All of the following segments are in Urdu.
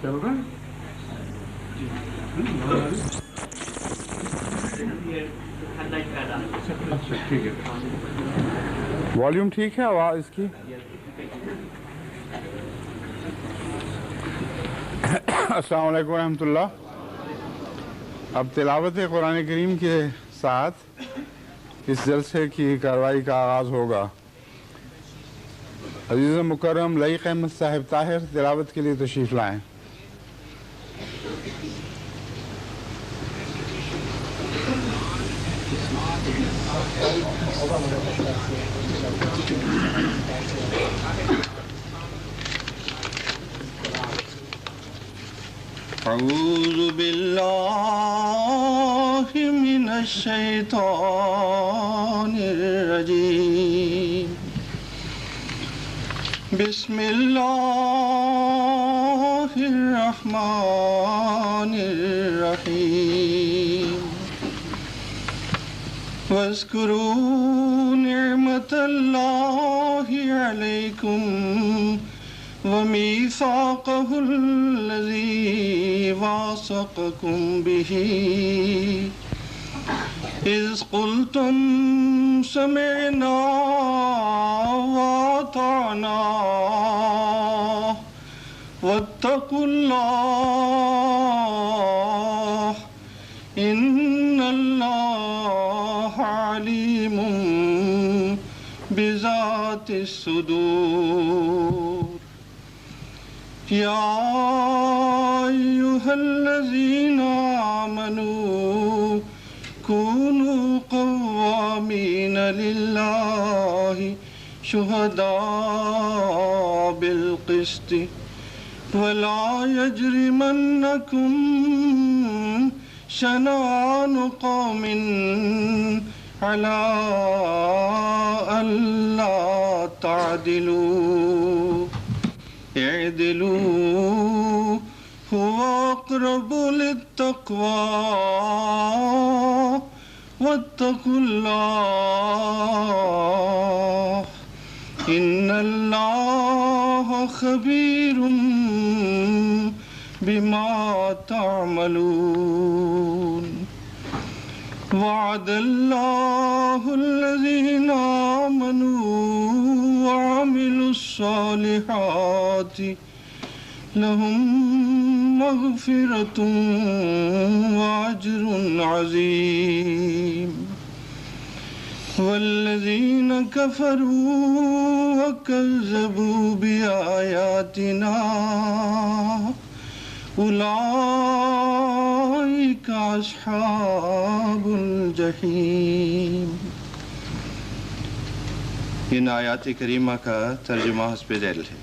چل رہا ہے. اچھا ٹھیک ہے. والیوم ٹھیک ہے آواز اس کی؟ السلام علیکم ورحمۃ اللہ. اب تلاوت قرآن کریم کے ساتھ اس جلسے کی کارروائی کا آغاز ہوگا. عزیز مکرم لئیق احمد صاحب طاہر تلاوت کے لیے تشریف لائیں. اعوذ باللہ من الشیطان الرجیم. بسم اللہ الرحمن الرحیم. واذکروا نعمت اللہ علیکم ومیثاقہ الذی واثقکم بہ اذ قلتم سمعنا واطعنا واتقوا اللہ ان اللہ علیم بذات الصدور. یا ایہا الذین آمنوا کونوا قوامین للہ شہداء بالقسط ولا یجرمنکم شنآن قوم علی الا تعدلوا اعدلوا هو اقرب للتقوى واتقوا اللہ ان اللہ خبیر بما تعملون. وعد اللہ الذین آمنوا وعملوا الصالحات لهم مغفرة وأجر عظيم. والذين كفروا وكذبوا بآياتنا أولئك أصحاب الجحيم. ان آیات کریمہ کا ترجمہ حسب ذیل ہے.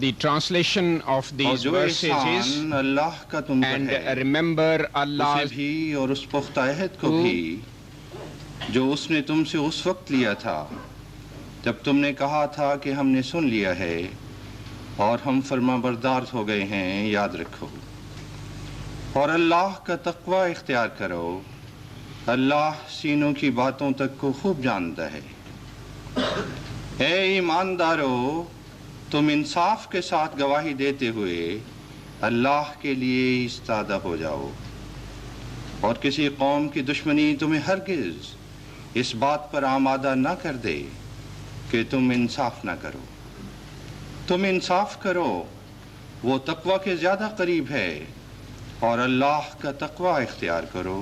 The translation of these verses is, اللہ کا تم پر and ہے remember اسے Allah's بھی اور اس پختہ عہد کو بھی جو اس نے تم سے اس وقت لیا تھا جب تم نے کہا تھا کہ ہم نے سن لیا ہے اور ہم فرما بردار ہو گئے ہیں. یاد رکھو اور اللہ کا تقوی اختیار کرو. اللہ سینوں کی باتوں تک کو خوب جانتا ہے. اے ایماندارو تم انصاف کے ساتھ گواہی دیتے ہوئے اللہ کے لیے ایستادہ ہو جاؤ اور کسی قوم کی دشمنی تمہیں ہرگز اس بات پر آمادہ نہ کر دے کہ تم انصاف نہ کرو. تم انصاف کرو وہ تقوی کے زیادہ قریب ہے اور اللہ کا تقوی اختیار کرو.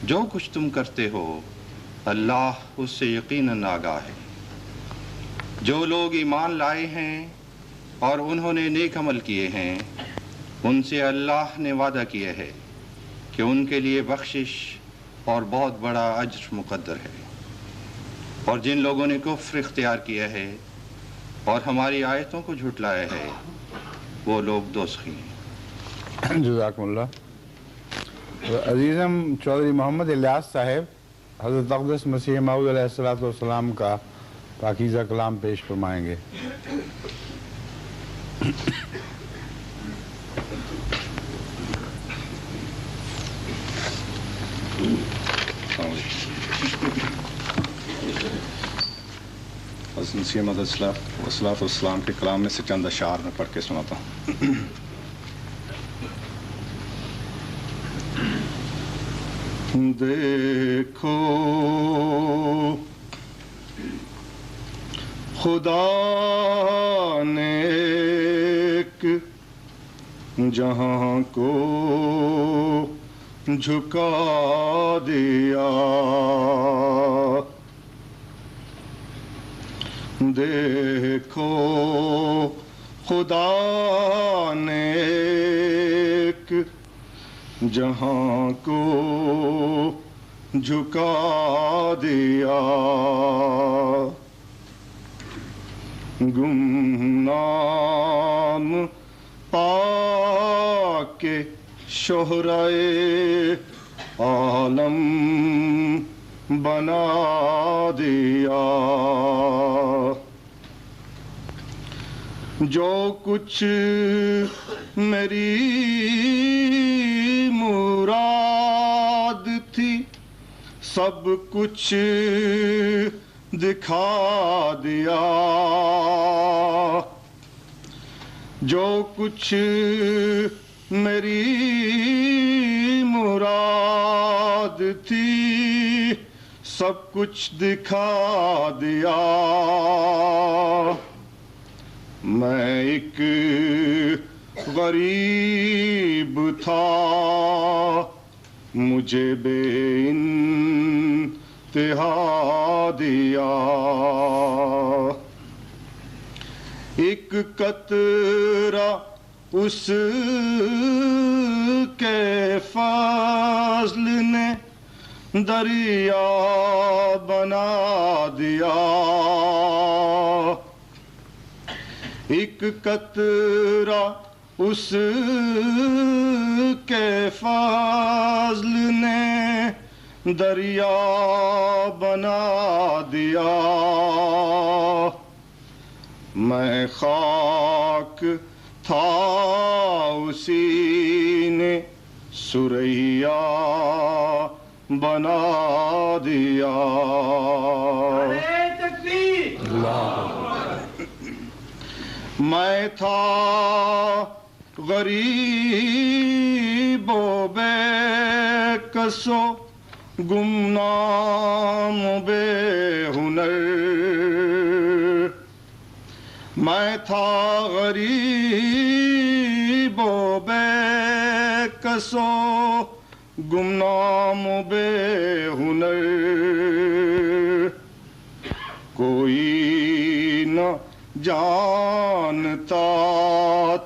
جو کچھ تم کرتے ہو اللہ اس سے یقیناً آگاہ ہے. جو لوگ ایمان لائے ہیں اور انہوں نے نیک عمل کیے ہیں ان سے اللہ نے وعدہ کیا ہے کہ ان کے لیے بخشش اور بہت بڑا اجر مقدر ہے. اور جن لوگوں نے کفر اختیار کیا ہے اور ہماری آیتوں کو جھٹلایا ہے وہ لوگ دوزخی ہیں. جزاکم اللہ. عزیزم چودھری محمد الیاس صاحب حضرت اقدس مسیح موعود علیہ السلام کا پاکیزہ کلام پیش فرمائیں گے. حضرت مسیح موعود علیہ السلام کے کلام میں سے چند اشعار میں پڑھ کے سناتا ہوں. دیکھو خدا نے ایک جہاں کو جھکا دیا، دیکھو خدا نے ایک جہاں کو جھکا دیا، گمنام پا کے شہرائے عالم بنا دیا، جو کچھ میری مراد تھی سب کچھ دکھا دیا، جو کچھ میری مراد تھی سب کچھ دکھا دیا، میں ایک غریب تھا مجھے بے انتہا دیا، ایک قطرہ اس کے فضل نے دریا بنا دیا، ایک قطرہ اس کے فضل نے دریا بنا دیا، میں خاک تھا اسی نے سریا بنا دیا، میں تھا غریب و بے کس و گمنام و بے ہنر، میں تھا غریب و بے کس و گمنام و بے ہنر، کوئی نہ جانتا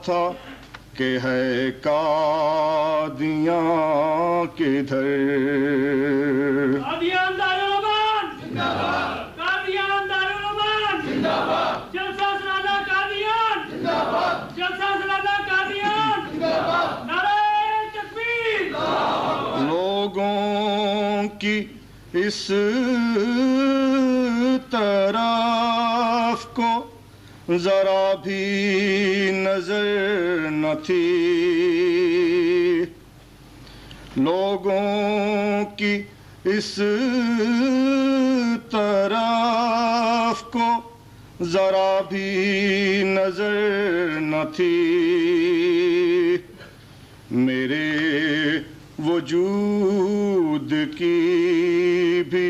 تھا کہ ہے قادیاں کدھر، قادیان دارالعلوم زندہ باد، قادیان دارالعلوم زندہ باد، جلسہ سالانہ قادیان زندہ باد، جلسہ سالانہ قادیان زندہ باد، نعرہ تکبیر، لوگوں کی اس طرف کو ذرا بھی نظر نہ تھی، لوگوں کی اس طرف کو ذرا بھی نظر نہ تھی، میرے وجود کی بھی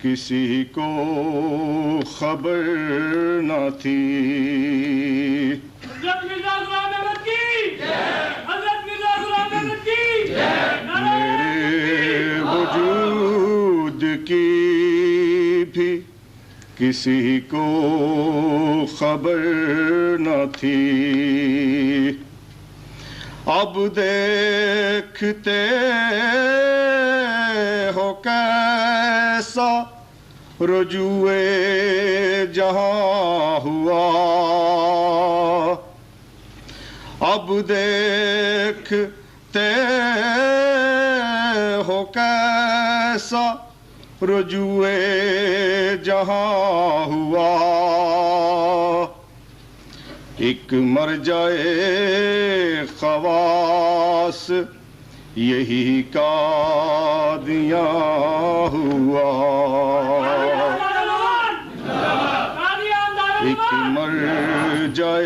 کسی کو خبر نہ تھی، حضرت مرزا غلام احمد کی حضرت مرزا غلام احمد کی میرے وجود کی بھی کسی کو خبر نہ تھی، اب دیکھتے ہو کیسا رجوع جہاں ہوا، اب دیکھتے ہو کیسا رجوع جہاں ہوا، ایک مرجع خواص یہی قادیاں ہوا، ایک مرجع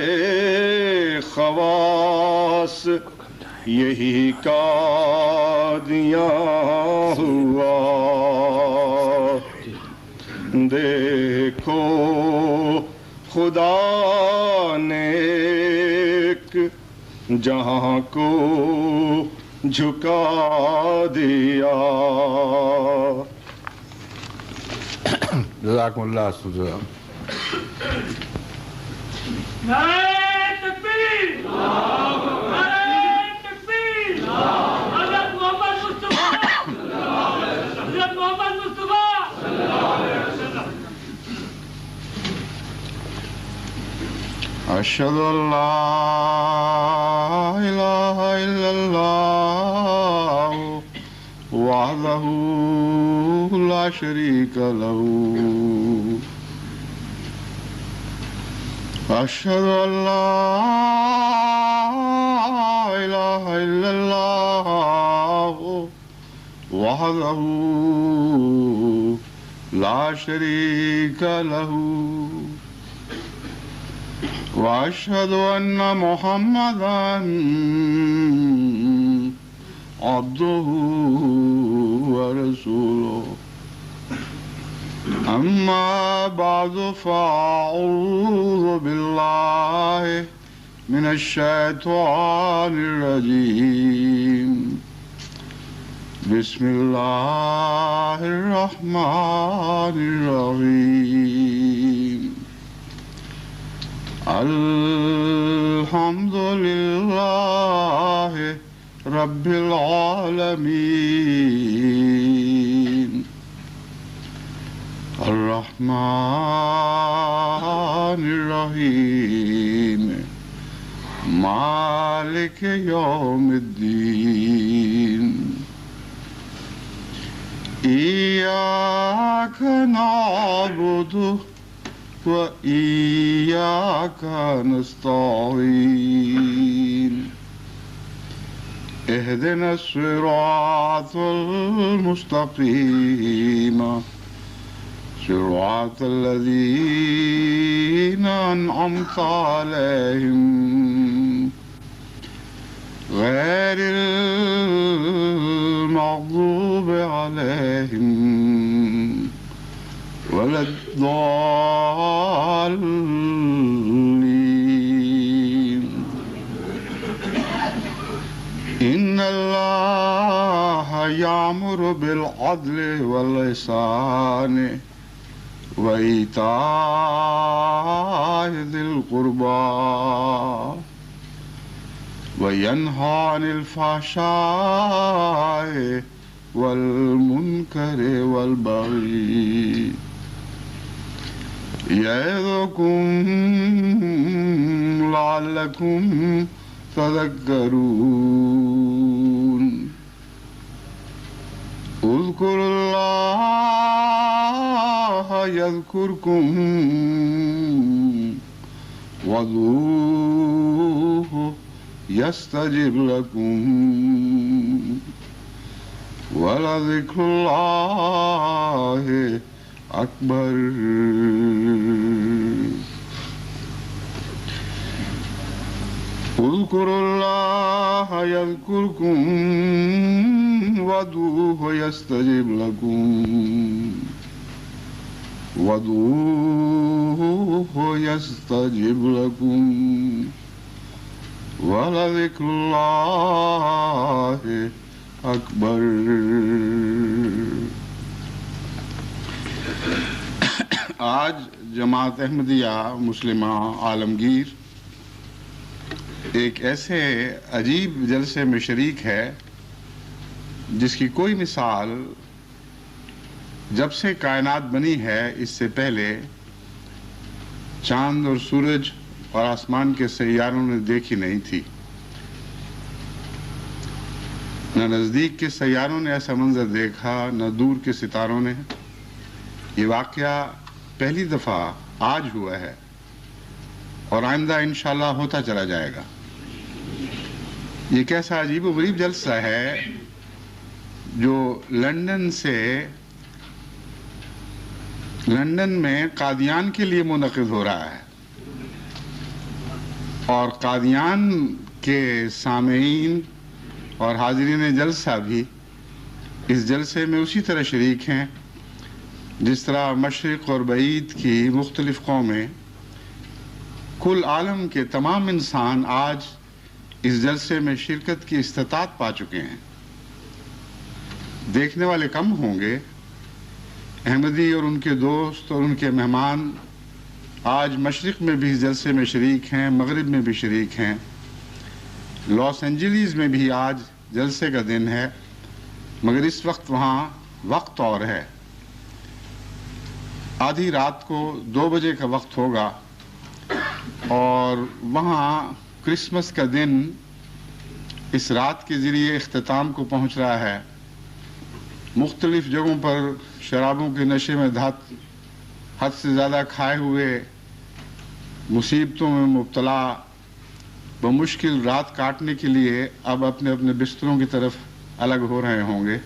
خواص یہی قادیاں ہوا، دیکھو خدا نے ایک جہاں کو جھکا دیا. جزاکم اللہ خیر. نعرہ تکبیر، نعرہ تکبیر، حضرت محمد مصطفیٰ، حضرت محمد مصطفیٰ. اشہد ان لا الہ الا اللہ وحدہ لا شریک لہ، اشہد ان لا الہ الا اللہ وحدہ لا شریک لہ، واشهد ان محمدا عبده ورسوله. اما بعد فاعوذ بالله من الشيطان الرجيم. بسم الله الرحمن الرحيم. الحمد لله رب العالمين، الرحمن الرحيم، مالك يوم الدين. إياك نعبد وإياك نستعين. اهدنا الصراط المستقيم، صراط الذين أنعمت عليهم غير المغضوب عليهم ولا الضالين. إن الله يأمر بالعدل والإحسان وإيتاء ذي القربى وينهى عن الفحشاء والمنكر والبغي يعظكم لعلكم تذكرون. اذكروا الله يذكركم وادعوه يستجب لكم ولذكر الله أكبر. اذكروا الله يذكركم وادعوه يستجب لكم وادعوه يستجب لكم ولذكر الله أكبر. آج جماعت احمدیہ مسلمہ عالمگیر ایک ایسے عجیب جلسے میں شریک ہے جس کی کوئی مثال جب سے کائنات بنی ہے اس سے پہلے چاند اور سورج اور آسمان کے سیاروں نے دیکھی نہیں تھی. نہ نزدیک کے سیاروں نے ایسا منظر دیکھا نہ دور کے ستاروں نے. یہ واقعہ پہلی دفعہ آج ہوا ہے اور آئندہ انشاءاللہ ہوتا چلا جائے گا. یہ کیسا عجیب و غریب جلسہ ہے جو لندن میں قادیان کے لیے منعقد ہو رہا ہے اور قادیان کے سامعین اور حاضرین جلسہ بھی اس جلسے میں اسی طرح شریک ہیں جس طرح مشرق اور بعید کی مختلف قومیں، کل عالم کے تمام انسان آج اس جلسے میں شرکت کی استطاعت پا چکے ہیں۔ دیکھنے والے کم ہوں گے۔ احمدی اور ان کے دوست اور ان کے مہمان آج مشرق میں بھی اس جلسے میں شریک ہیں، مغرب میں بھی شریک ہیں۔ لاس اینجلیس میں بھی آج جلسے کا دن ہے، مگر اس وقت وہاں وقت اور ہے۔ آدھی رات کو 2 بجے کا وقت ہوگا اور وہاں کرسمس کا دن اس رات کے ذریعے اختتام کو پہنچ رہا ہے۔ مختلف جگہوں پر شرابوں کے نشے میں حد سے زیادہ کھائے ہوئے، مصیبتوں میں مبتلا، بمشکل رات کاٹنے کے لیے اب اپنے اپنے بستروں کی طرف الگ ہو رہے ہوں گے،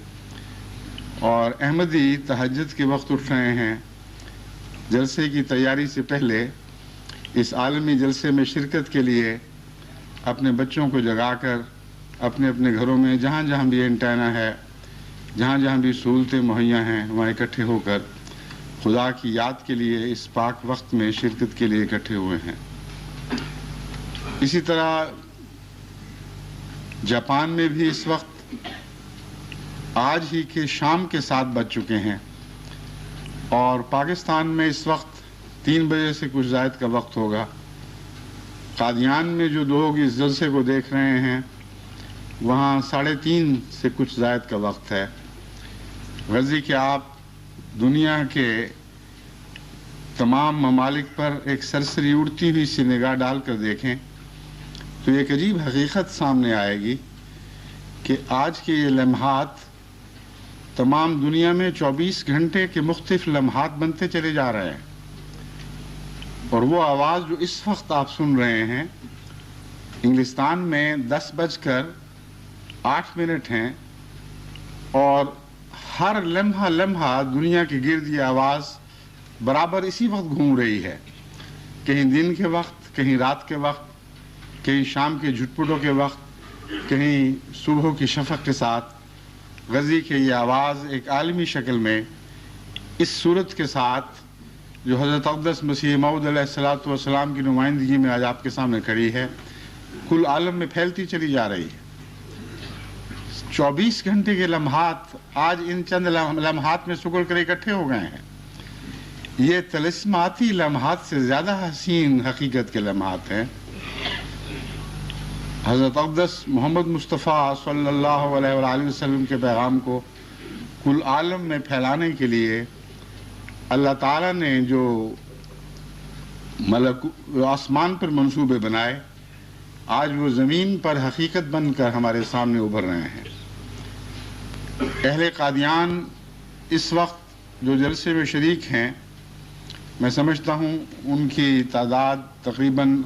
اور احمدی تہجد کے وقت اٹھ رہے ہیں۔ جلسے کی تیاری سے پہلے اس عالمی جلسے میں شرکت کے لیے اپنے بچوں کو جگا کر اپنے اپنے گھروں میں جہاں جہاں بھی اینٹینا ہے، جہاں جہاں بھی سہولتیں مہیا ہیں، وہاں اکٹھے ہو کر خدا کی یاد کے لیے اس پاک وقت میں شرکت کے لیے اکٹھے ہوئے ہیں۔ اسی طرح جاپان میں بھی اس وقت آج ہی کے شام کے 7 بج چکے ہیں، اور پاکستان میں اس وقت 3 بجے سے کچھ زائد کا وقت ہوگا۔ قادیان میں جو لوگ اس جلسے کو دیکھ رہے ہیں وہاں 3:30 سے کچھ زائد کا وقت ہے۔ غرضی کہ آپ دنیا کے تمام ممالک پر ایک سرسری اڑتی ہوئی سی نگاہ ڈال کر دیکھیں تو ایک عجیب حقیقت سامنے آئے گی کہ آج کے یہ لمحات تمام دنیا میں 24 گھنٹے کے مختلف لمحات بنتے چلے جا رہے ہیں، اور وہ آواز جو اس وقت آپ سن رہے ہیں انگلستان میں 10:08 ہیں، اور ہر لمحہ دنیا کے گرد یہ آواز برابر اسی وقت گھوم رہی ہے، کہیں دن کے وقت، کہیں رات کے وقت، کہیں شام کے جھٹپٹوں کے وقت، کہیں صبح کی شفق کے ساتھ۔ غزی کہ یہ آواز ایک عالمی شکل میں اس صورت کے ساتھ جو حضرت اقدس مسیح موعود علیہ السلام کی نمائندگی میں آج آپ کے سامنے کھڑی ہے، کل عالم میں پھیلتی چلی جا رہی ہے۔ 24 گھنٹے کے لمحات آج ان چند لمحات میں سکڑ کر اکٹھے ہو گئے ہیں۔ یہ طلسماتی لمحات سے زیادہ حسین حقیقت کے لمحات ہیں۔ حضرت اقدس محمد مصطفیٰ صلی اللہ علیہ وآلہ وسلم کے پیغام کو کل عالم میں پھیلانے کے لیے اللہ تعالیٰ نے جو آسمان پر منصوبے بنائے، آج وہ زمین پر حقیقت بن کر ہمارے سامنے ابھر رہے ہیں۔ اہل قادیان اس وقت جو جلسے میں شریک ہیں، میں سمجھتا ہوں ان کی تعداد تقریباً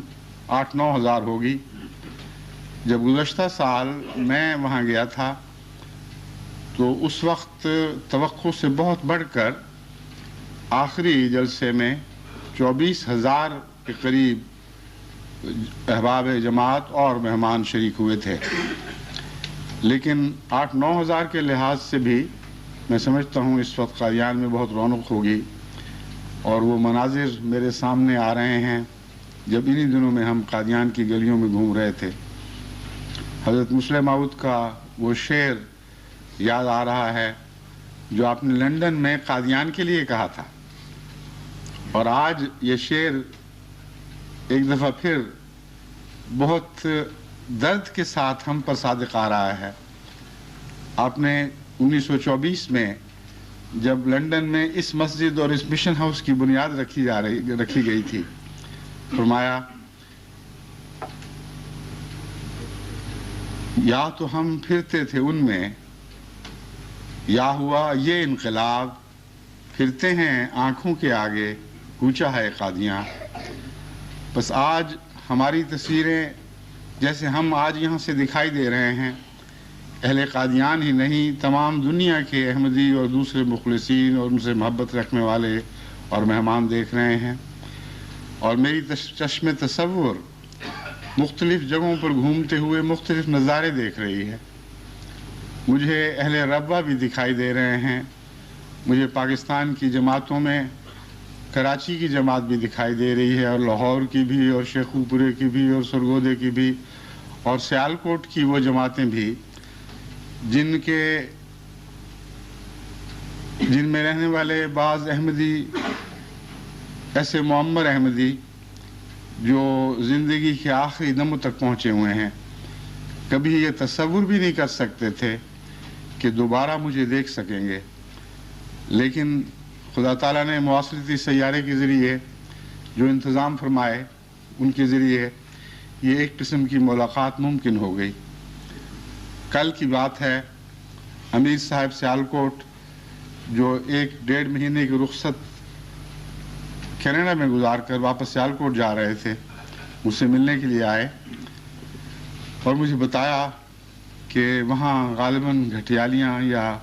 8-9 ہزار ہوگی۔ جب گزشتہ سال میں وہاں گیا تھا تو اس وقت توقع سے بہت بڑھ کر آخری جلسے میں 24,000 کے قریب احباب جماعت اور مہمان شریک ہوئے تھے، لیکن 8-9 ہزار کے لحاظ سے بھی میں سمجھتا ہوں اس وقت قادیان میں بہت رونق ہوگی، اور وہ مناظر میرے سامنے آ رہے ہیں جب انہی دنوں میں ہم قادیان کی گلیوں میں گھوم رہے تھے۔ حضرت مسلم موعود کا وہ شعر یاد آ رہا ہے جو آپ نے لندن میں قادیان کے لیے کہا تھا، اور آج یہ شعر ایک دفعہ پھر بہت درد کے ساتھ ہم پر صادق آ رہا ہے۔ آپ نے 1924 میں جب لندن میں اس مسجد اور اس مشن ہاؤس کی بنیاد رکھی گئی تھی، فرمایا یا تو ہم پھرتے تھے ان میں، یا ہوا یہ انقلاب، پھرتے ہیں آنکھوں کے آگے کوچا ہے قادیاں۔ بس آج ہماری تصویریں جیسے ہم آج یہاں سے دکھائی دے رہے ہیں، اہل قادیان ہی نہیں تمام دنیا کے احمدی اور دوسرے مخلصین اور ان سے محبت رکھنے والے اور مہمان دیکھ رہے ہیں، اور میری چشم تصور مختلف جگہوں پر گھومتے ہوئے مختلف نظارے دیکھ رہی ہے۔ مجھے اہل ربوہ بھی دکھائی دے رہے ہیں، مجھے پاکستان کی جماعتوں میں کراچی کی جماعت بھی دکھائی دے رہی ہے، اور لاہور کی بھی، اور شیخو پورے کی بھی، اور سرگودے کی بھی، اور سیالکوٹ کی وہ جماعتیں بھی جن میں رہنے والے بعض احمدی ایسے معمر احمدی جو زندگی کے آخری دم تک پہنچے ہوئے ہیں، کبھی یہ تصور بھی نہیں کر سکتے تھے کہ دوبارہ مجھے دیکھ سکیں گے، لیکن خدا تعالیٰ نے مواصلاتی سیارے کے ذریعے جو انتظام فرمائے ان کے ذریعے یہ ایک قسم کی ملاقات ممکن ہو گئی۔ کل کی بات ہے، امیر صاحب سیالکوٹ جو 1-1.5 مہینے کی رخصت کینیڈا میں گزار کر واپس سیالکوٹ جا رہے تھے، مجھ سے ملنے کے لیے آئے اور مجھے بتایا کہ وہاں غالباً گھٹیالیاں یا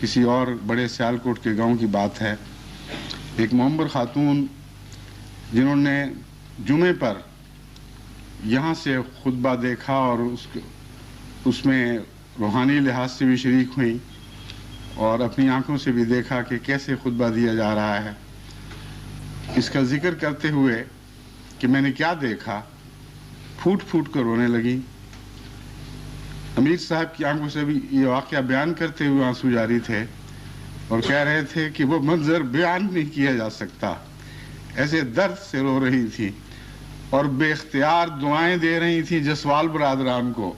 کسی اور بڑے سیالکوٹ کے گاؤں کی بات ہے، ایک معمر خاتون جنہوں نے جمعے پر یہاں سے خطبہ دیکھا اور اس میں روحانی لحاظ سے بھی شریک ہوئیں اور اپنی آنکھوں سے بھی دیکھا کہ کیسے خطبہ دیا جا رہا ہے، اس کا ذکر کرتے ہوئے کہ میں نے کیا دیکھا، پھوٹ پھوٹ کر رونے لگی۔ امیر صاحب کی آنکھوں سے بھی یہ واقعہ بیان کرتے ہوئے آنسو جاری تھے اور کہہ رہے تھے کہ وہ منظر بیان نہیں کیا جا سکتا، ایسے درد سے رو رہی تھی اور بے اختیار دعائیں دے رہی تھی جسوال برادران کو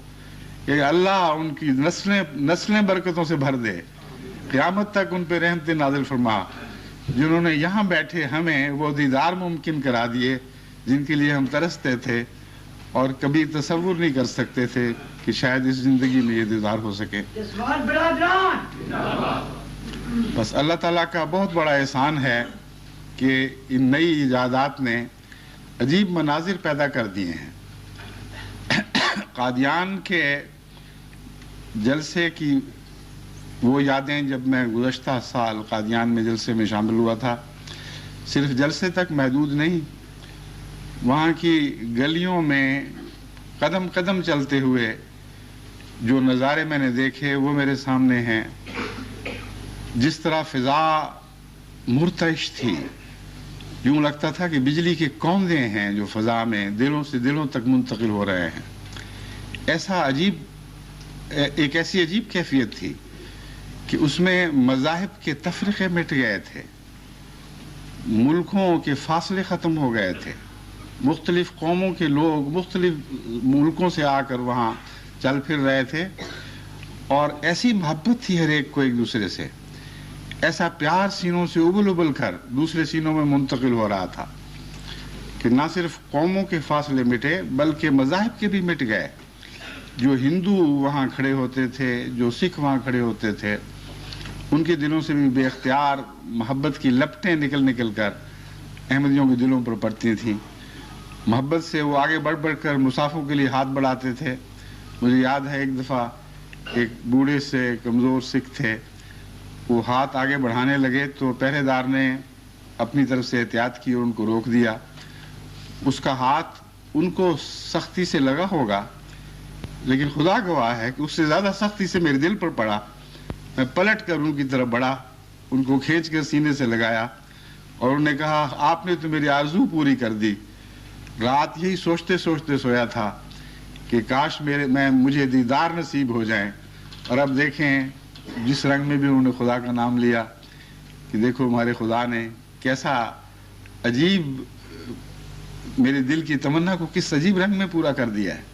کہ اللہ ان کی نسلیں برکتوں سے بھر دے، قیامت تک ان پہ رحمت نازل فرما، جنہوں نے یہاں بیٹھے ہمیں وہ دیدار ممکن کرا دیے جن کے لیے ہم ترستے تھے اور کبھی تصور نہیں کر سکتے تھے کہ شاید اس زندگی میں یہ دیدار ہو سکے۔ بس اللہ تعالیٰ کا بہت بڑا احسان ہے کہ ان نئی ایجادات نے عجیب مناظر پیدا کر دیے ہیں۔ قادیان کے جلسے کی وہ یادیں جب میں گزشتہ سال قادیان میں جلسے میں شامل ہوا تھا، صرف جلسے تک محدود نہیں، وہاں کی گلیوں میں قدم قدم چلتے ہوئے جو نظارے میں نے دیکھے وہ میرے سامنے ہیں۔ جس طرح فضا مرتعش تھی، یوں لگتا تھا کہ بجلی کے کوندے ہیں جو فضا میں دلوں سے دلوں تک منتقل ہو رہے ہیں، ایک ایسی عجیب کیفیت تھی کہ اس میں مذاہب کے تفرقے مٹ گئے تھے، ملکوں کے فاصلے ختم ہو گئے تھے، مختلف قوموں کے لوگ مختلف ملکوں سے آ کر وہاں چل پھر رہے تھے، اور ایسی محبت تھی ہر ایک کو ایک دوسرے سے، ایسا پیار سینوں سے ابل ابل کر دوسرے سینوں میں منتقل ہو رہا تھا کہ نہ صرف قوموں کے فاصلے مٹے بلکہ مذاہب کے بھی مٹ گئے۔ جو ہندو وہاں کھڑے ہوتے تھے، جو سکھ وہاں کھڑے ہوتے تھے، ان کے دلوں سے بھی بے اختیار محبت کی لپٹیں نکل نکل کر احمدیوں کے دلوں پر پڑتی تھیں۔ محبت سے وہ آگے بڑھ بڑھ کر مسافوں کے لیے ہاتھ بڑھاتے تھے۔ مجھے یاد ہے ایک دفعہ ایک بوڑھے سے کمزور سکھ تھے، وہ ہاتھ آگے بڑھانے لگے تو پہرے دار نے اپنی طرف سے احتیاط کی اور ان کو روک دیا۔ اس کا ہاتھ ان کو سختی سے لگا ہوگا، لیکن خدا گواہ ہے کہ اس سے زیادہ سختی سے میرے دل پر پڑا۔ میں پلٹ کر ان کی طرف بڑھا، ان کو کھینچ کر سینے سے لگایا اور انہوں نے کہا آپ نے تو میری آرزو پوری کر دی۔ رات یہی سوچتے سوچتے سویا تھا کہ کاش مجھے دیدار نصیب ہو جائیں، اور اب دیکھیں جس رنگ میں بھی انہوں نے خدا کا نام لیا کہ دیکھو ہمارے خدا نے کیسا عجیب میرے دل کی تمنا کو کس عجیب رنگ میں پورا کر دیا ہے۔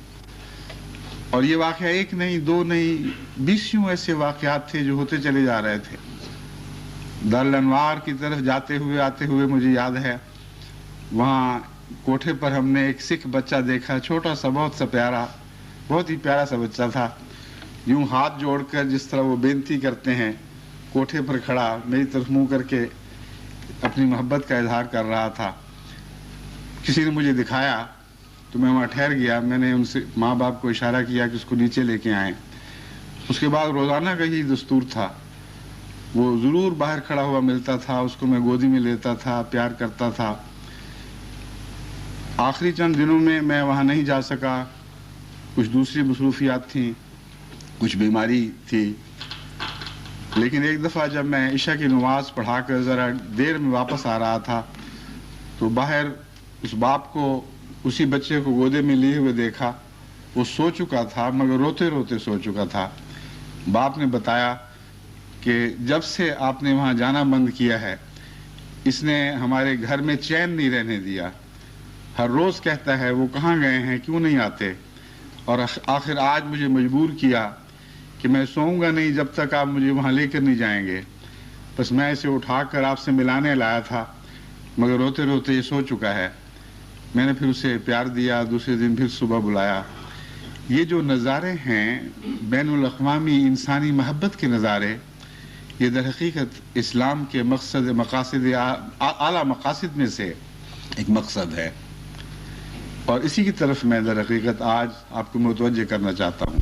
اور یہ واقعہ ایک نہیں، دو نہیں، 20 ایسے واقعات تھے جو ہوتے چلے جا رہے تھے۔ دارالانوار کی طرف جاتے ہوئے آتے ہوئے مجھے یاد ہے وہاں کوٹھے پر ہم نے ایک سکھ بچہ دیکھا، چھوٹا سا بہت ہی پیارا سا بچہ تھا، یوں ہاتھ جوڑ کر جس طرح وہ بینتی کرتے ہیں، کوٹھے پر کھڑا میری طرف منہ کر کے اپنی محبت کا اظہار کر رہا تھا۔ کسی نے مجھے دکھایا تو میں وہاں ٹھہر گیا، میں نے ان سے ماں باپ کو اشارہ کیا کہ اس کو نیچے لے کے آئیں۔ اس کے بعد روزانہ کا یہی دستور تھا، وہ ضرور باہر کھڑا ہوا ملتا تھا، اس کو میں گودی میں لیتا تھا، پیار کرتا تھا۔ آخری چند دنوں میں وہاں نہیں جا سکا، کچھ دوسری مصروفیات تھیں، کچھ بیماری تھی، لیکن ایک دفعہ جب میں عشاء کی نماز پڑھا کر ذرا دیر میں واپس آ رہا تھا تو باہر اس باپ کو اسی بچے کو گودے میں لیے ہوئے دیکھا. وہ سو چکا تھا مگر روتے روتے سو چکا تھا. باپ نے بتایا کہ جب سے آپ نے وہاں جانا بند کیا ہے اس نے ہمارے گھر میں چین نہیں رہنے دیا. ہر روز کہتا ہے وہ کہاں گئے ہیں، کیوں نہیں آتے، اور آخر آج مجھے مجبور کیا کہ میں سوؤں گا نہیں جب تک آپ مجھے وہاں لے کر نہیں جائیں گے. بس میں اسے اٹھا کر آپ سے ملانے لایا تھا مگر روتے روتے یہ سو چکا ہے. میں نے پھر اسے پیار دیا، دوسرے دن پھر صبح بلایا. یہ جو نظارے ہیں بین الاقوامی انسانی محبت کے نظارے، یہ در حقیقت اسلام کے مقاصد اعلیٰ مقاصد میں سے ایک مقصد ہے، اور اسی کی طرف میں در حقیقت آج آپ کو متوجہ کرنا چاہتا ہوں.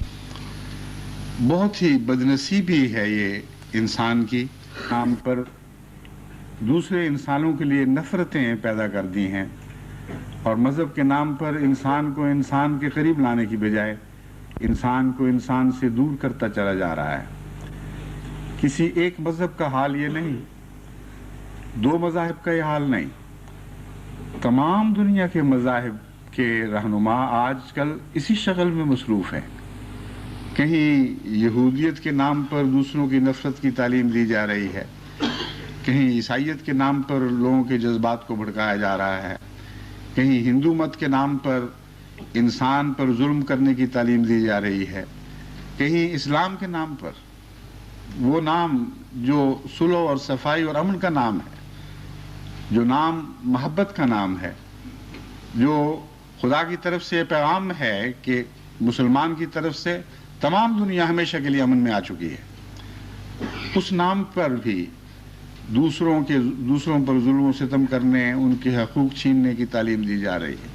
بہت ہی بدنصیبی ہے یہ انسان کی نام پر دوسرے انسانوں کے لیے نفرتیں پیدا کر دی ہیں، اور مذہب کے نام پر انسان کو انسان کے قریب لانے کی بجائے انسان کو انسان سے دور کرتا چلا جا رہا ہے. کسی ایک مذہب کا حال یہ نہیں، دو مذاہب کا یہ حال نہیں، تمام دنیا کے مذاہب کے رہنما آج کل اسی شکل میں مصروف ہیں. کہیں یہودیت کے نام پر دوسروں کی نفرت کی تعلیم دی جا رہی ہے، کہیں عیسائیت کے نام پر لوگوں کے جذبات کو بھڑکایا جا رہا ہے، کہیں ہندو مت کے نام پر انسان پر ظلم کرنے کی تعلیم دی جا رہی ہے، کہیں اسلام کے نام پر، وہ نام جو صلح اور صفائی اور امن کا نام ہے، جو نام محبت کا نام ہے، جو خدا کی طرف سے پیغام ہے کہ مسلمان کی طرف سے تمام دنیا ہمیشہ کے لیے امن میں آ چکی ہے، اس نام پر بھی دوسروں پر ظلم و ستم کرنے، ان کے حقوق چھیننے کی تعلیم دی جا رہی ہے.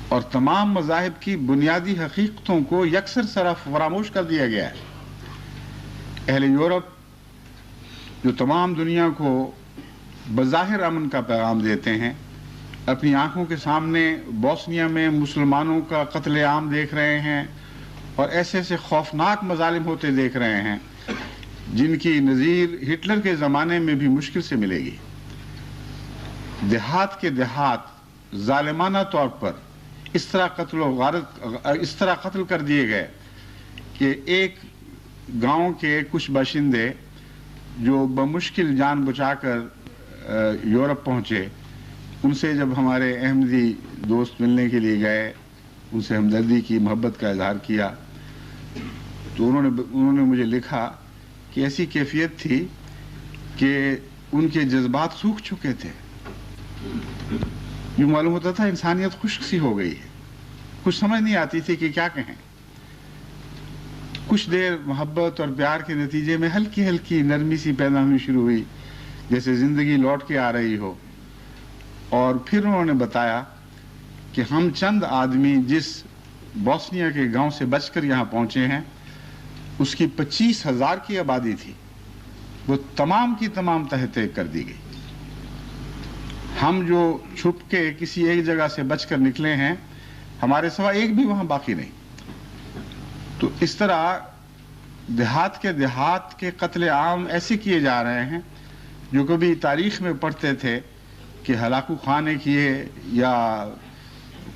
اور تمام مذاہب کی بنیادی حقیقتوں کو یکسر فراموش کر دیا گیا ہے. اہل یورپ جو تمام دنیا کو بظاہر امن کا پیغام دیتے ہیں، اپنی آنکھوں کے سامنے بوسنیا میں مسلمانوں کا قتل عام دیکھ رہے ہیں اور ایسے ایسے خوفناک مظالم ہوتے دیکھ رہے ہیں جن کی نظیر ہٹلر کے زمانے میں بھی مشکل سے ملے گی. دیہات کے دیہات ظالمانہ طور پر اس طرح قتل کر دیے گئے کہ ایک گاؤں کے کچھ باشندے جو بمشکل جان بچا کر یورپ پہنچے، ان سے جب ہمارے احمدی دوست ملنے کے لیے گئے، ان سے ہمدردی کی، محبت کا اظہار کیا، تو انہوں نے مجھے لکھا کہ ایسی کیفیت تھی کہ ان کے جذبات سوکھ چکے تھے. یوں معلوم ہوتا تھا انسانیت خشک سی ہو گئی ہے، کچھ سمجھ نہیں آتی تھی کہ کیا کہیں. کچھ دیر محبت اور پیار کے نتیجے میں ہلکی ہلکی نرمی سی پیدا ہونی شروع ہوئی، جیسے زندگی لوٹ کے آ رہی ہو. اور پھر انہوں نے بتایا کہ ہم چند آدمی جس بوسنیا کے گاؤں سے بچ کر یہاں پہنچے ہیں، اس کی 25,000 کی آبادی تھی، وہ تمام کی تمام تہہ تیگ کر دی گئی. ہم جو چھپ کے کسی ایک جگہ سے بچ کر نکلے ہیں، ہمارے سوا ایک بھی وہاں باقی نہیں. تو اس طرح دیہات کے قتل عام ایسے کیے جا رہے ہیں جو کبھی تاریخ میں پڑھتے تھے کہ ہلاکو خان نے کیے یا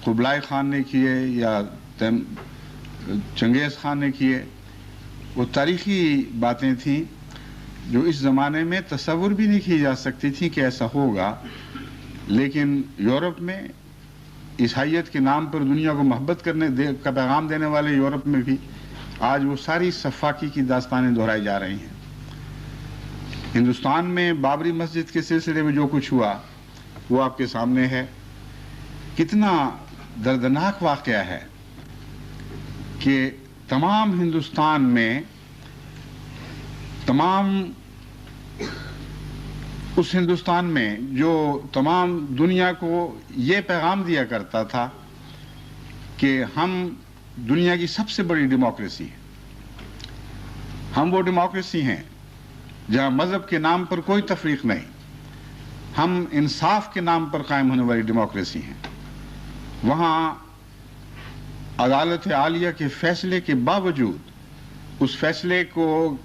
قبلائے خان نے کیے یا چنگیز خان نے کیے. وہ تاریخی باتیں تھیں جو اس زمانے میں تصور بھی نہیں کی جا سکتی تھی کہ ایسا ہوگا. لیکن یورپ میں عیسائیت کے نام پر دنیا کو محبت کا پیغام دینے والے یورپ میں بھی آج وہ ساری سفاکی کی داستانیں دہرائی جا رہی ہیں. ہندوستان میں بابری مسجد کے سلسلے میں جو کچھ ہوا وہ آپ کے سامنے ہے. کتنا دردناک واقعہ ہے کہ تمام ہندوستان میں، اس ہندوستان میں جو تمام دنیا کو یہ پیغام دیا کرتا تھا کہ ہم دنیا کی سب سے بڑی ڈیموکریسی ہیں، ہم وہ ڈیموکریسی ہیں جہاں مذہب کے نام پر کوئی تفریق نہیں، ہم انصاف کے نام پر قائم ہونے والی ڈیموکریسی ہیں، وہاں عدالت عالیہ کے فیصلے کے باوجود اس فیصلے کو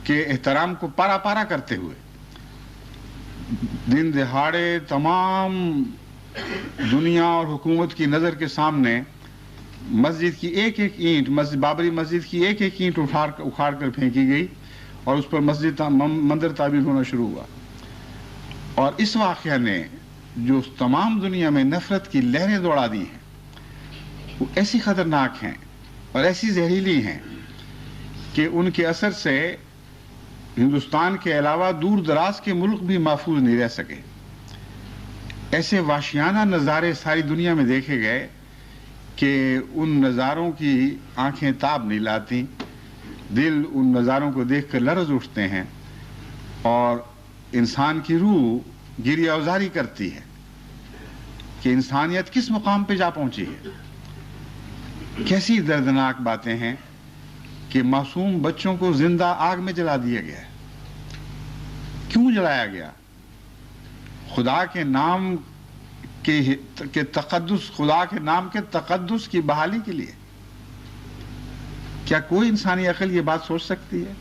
کے احترام کو پارا پارا کرتے ہوئے دن دہاڑے تمام دنیا اور حکومت کی نظر کے سامنے مسجد کی ایک ایک اینٹ، بابری مسجد کی ایک ایک اینٹ اکھاڑ کر پھینکی گئی اور اس پر مندر تعمیر ہونا شروع ہوا. اور اس واقعہ نے جو تمام دنیا میں نفرت کی لہریں دوڑا دی ہیں وہ ایسی خطرناک ہیں اور ایسی زہریلی ہیں کہ ان کے اثر سے ہندوستان کے علاوہ دور دراز کے ملک بھی محفوظ نہیں رہ سکے. ایسے وحشیانہ نظارے ساری دنیا میں دیکھے گئے کہ ان نظاروں کی آنکھیں تاب نہیں لاتی، دل ان نظاروں کو دیکھ کر لرز اٹھتے ہیں اور انسان کی روح گریہ اوزاری کرتی ہے کہ انسانیت کس مقام پہ جا پہنچی ہے. کیسی دردناک باتیں ہیں کہ معصوم بچوں کو زندہ آگ میں جلا دیا گیا ہے. کیوں جلایا گیا؟ خدا کے نام کے تقدس، خدا کے نام کے تقدس کی بحالی کے لیے. کیا کوئی انسانی عقل یہ بات سوچ سکتی ہے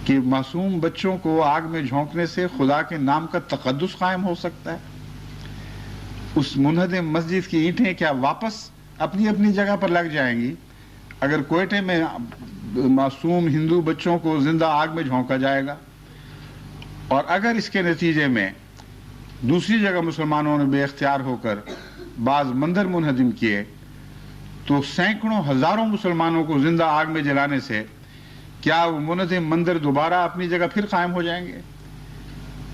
کہ معصوم بچوں کو آگ میں جھونکنے سے خدا کے نام کا تقدس قائم ہو سکتا ہے؟ اس منہدم مسجد کی اینٹیں کیا واپس اپنی اپنی جگہ پر لگ جائیں گی اگر کوئٹے میں معصوم ہندو بچوں کو زندہ آگ میں جھونکا جائے گا؟ اور اگر اس کے نتیجے میں دوسری جگہ مسلمانوں نے بے اختیار ہو کر بعض مندر منہدم کیے تو سینکڑوں ہزاروں مسلمانوں کو زندہ آگ میں جلانے سے کیا وہ منہدم مندر دوبارہ اپنی جگہ پھر قائم ہو جائیں گے؟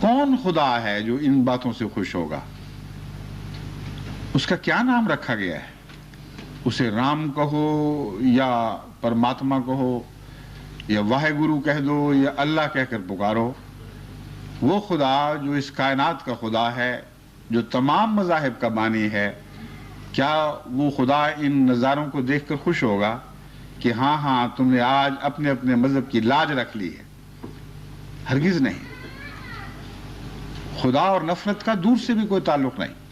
کون خدا ہے جو ان باتوں سے خوش ہوگا؟ اس کا کیا نام رکھا گیا ہے؟ اسے رام کہو یا پرماتما کہو یا واحے گرو کہہ دو یا اللہ کہہ کر پکارو، وہ خدا جو اس کائنات کا خدا ہے، جو تمام مذاہب کا بانی ہے، کیا وہ خدا ان نظاروں کو دیکھ کر خوش ہوگا کہ ہاں ہاں تم نے آج اپنے اپنے مذہب کی لاج رکھ لی ہے؟ ہرگز نہیں. خدا اور نفرت کا دور سے بھی کوئی تعلق نہیں.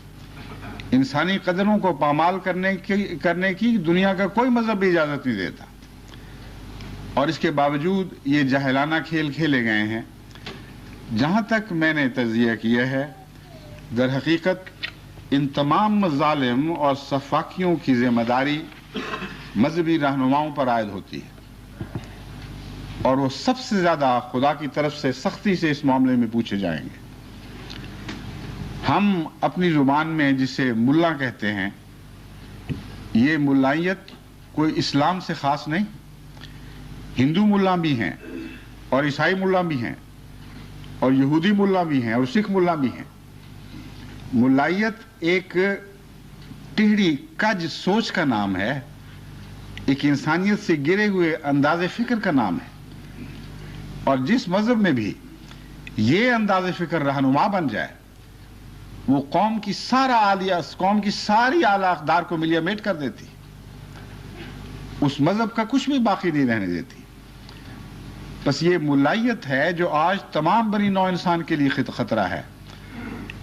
انسانی قدروں کو پامال کرنے کی دنیا کا کوئی مذہب بھی اجازت نہیں دیتا، اور اس کے باوجود یہ جاہلانہ کھیل کھیلے گئے ہیں. جہاں تک میں نے تجزیہ کیا ہے، در حقیقت ان تمام مظالم اور سفاکیوں کی ذمہ داری مذہبی رہنماؤں پر عائد ہوتی ہے، اور وہ سب سے زیادہ خدا کی طرف سے سختی سے اس معاملے میں پوچھے جائیں گے. ہم اپنی زبان میں جسے ملا کہتے ہیں، یہ ملائیت کوئی اسلام سے خاص نہیں. ہندو ملا بھی ہیں اور عیسائی ملا بھی ہیں اور یہودی ملا بھی ہیں اور سکھ ملا بھی ہیں. ملائیت ایک ٹہڑی کج سوچ کا نام ہے، ایک انسانیت سے گرے ہوئے انداز فکر کا نام ہے. اور جس مذہب میں بھی یہ انداز فکر رہنما بن جائے، وہ قوم کی ساری اعلیٰ اقدار کو ملیہ میٹ کر دیتی، اس مذہب کا کچھ بھی باقی نہیں رہنے دیتی. بس یہ ملائیت ہے جو آج تمام بنی نوع انسان کے لیے خطرہ ہے.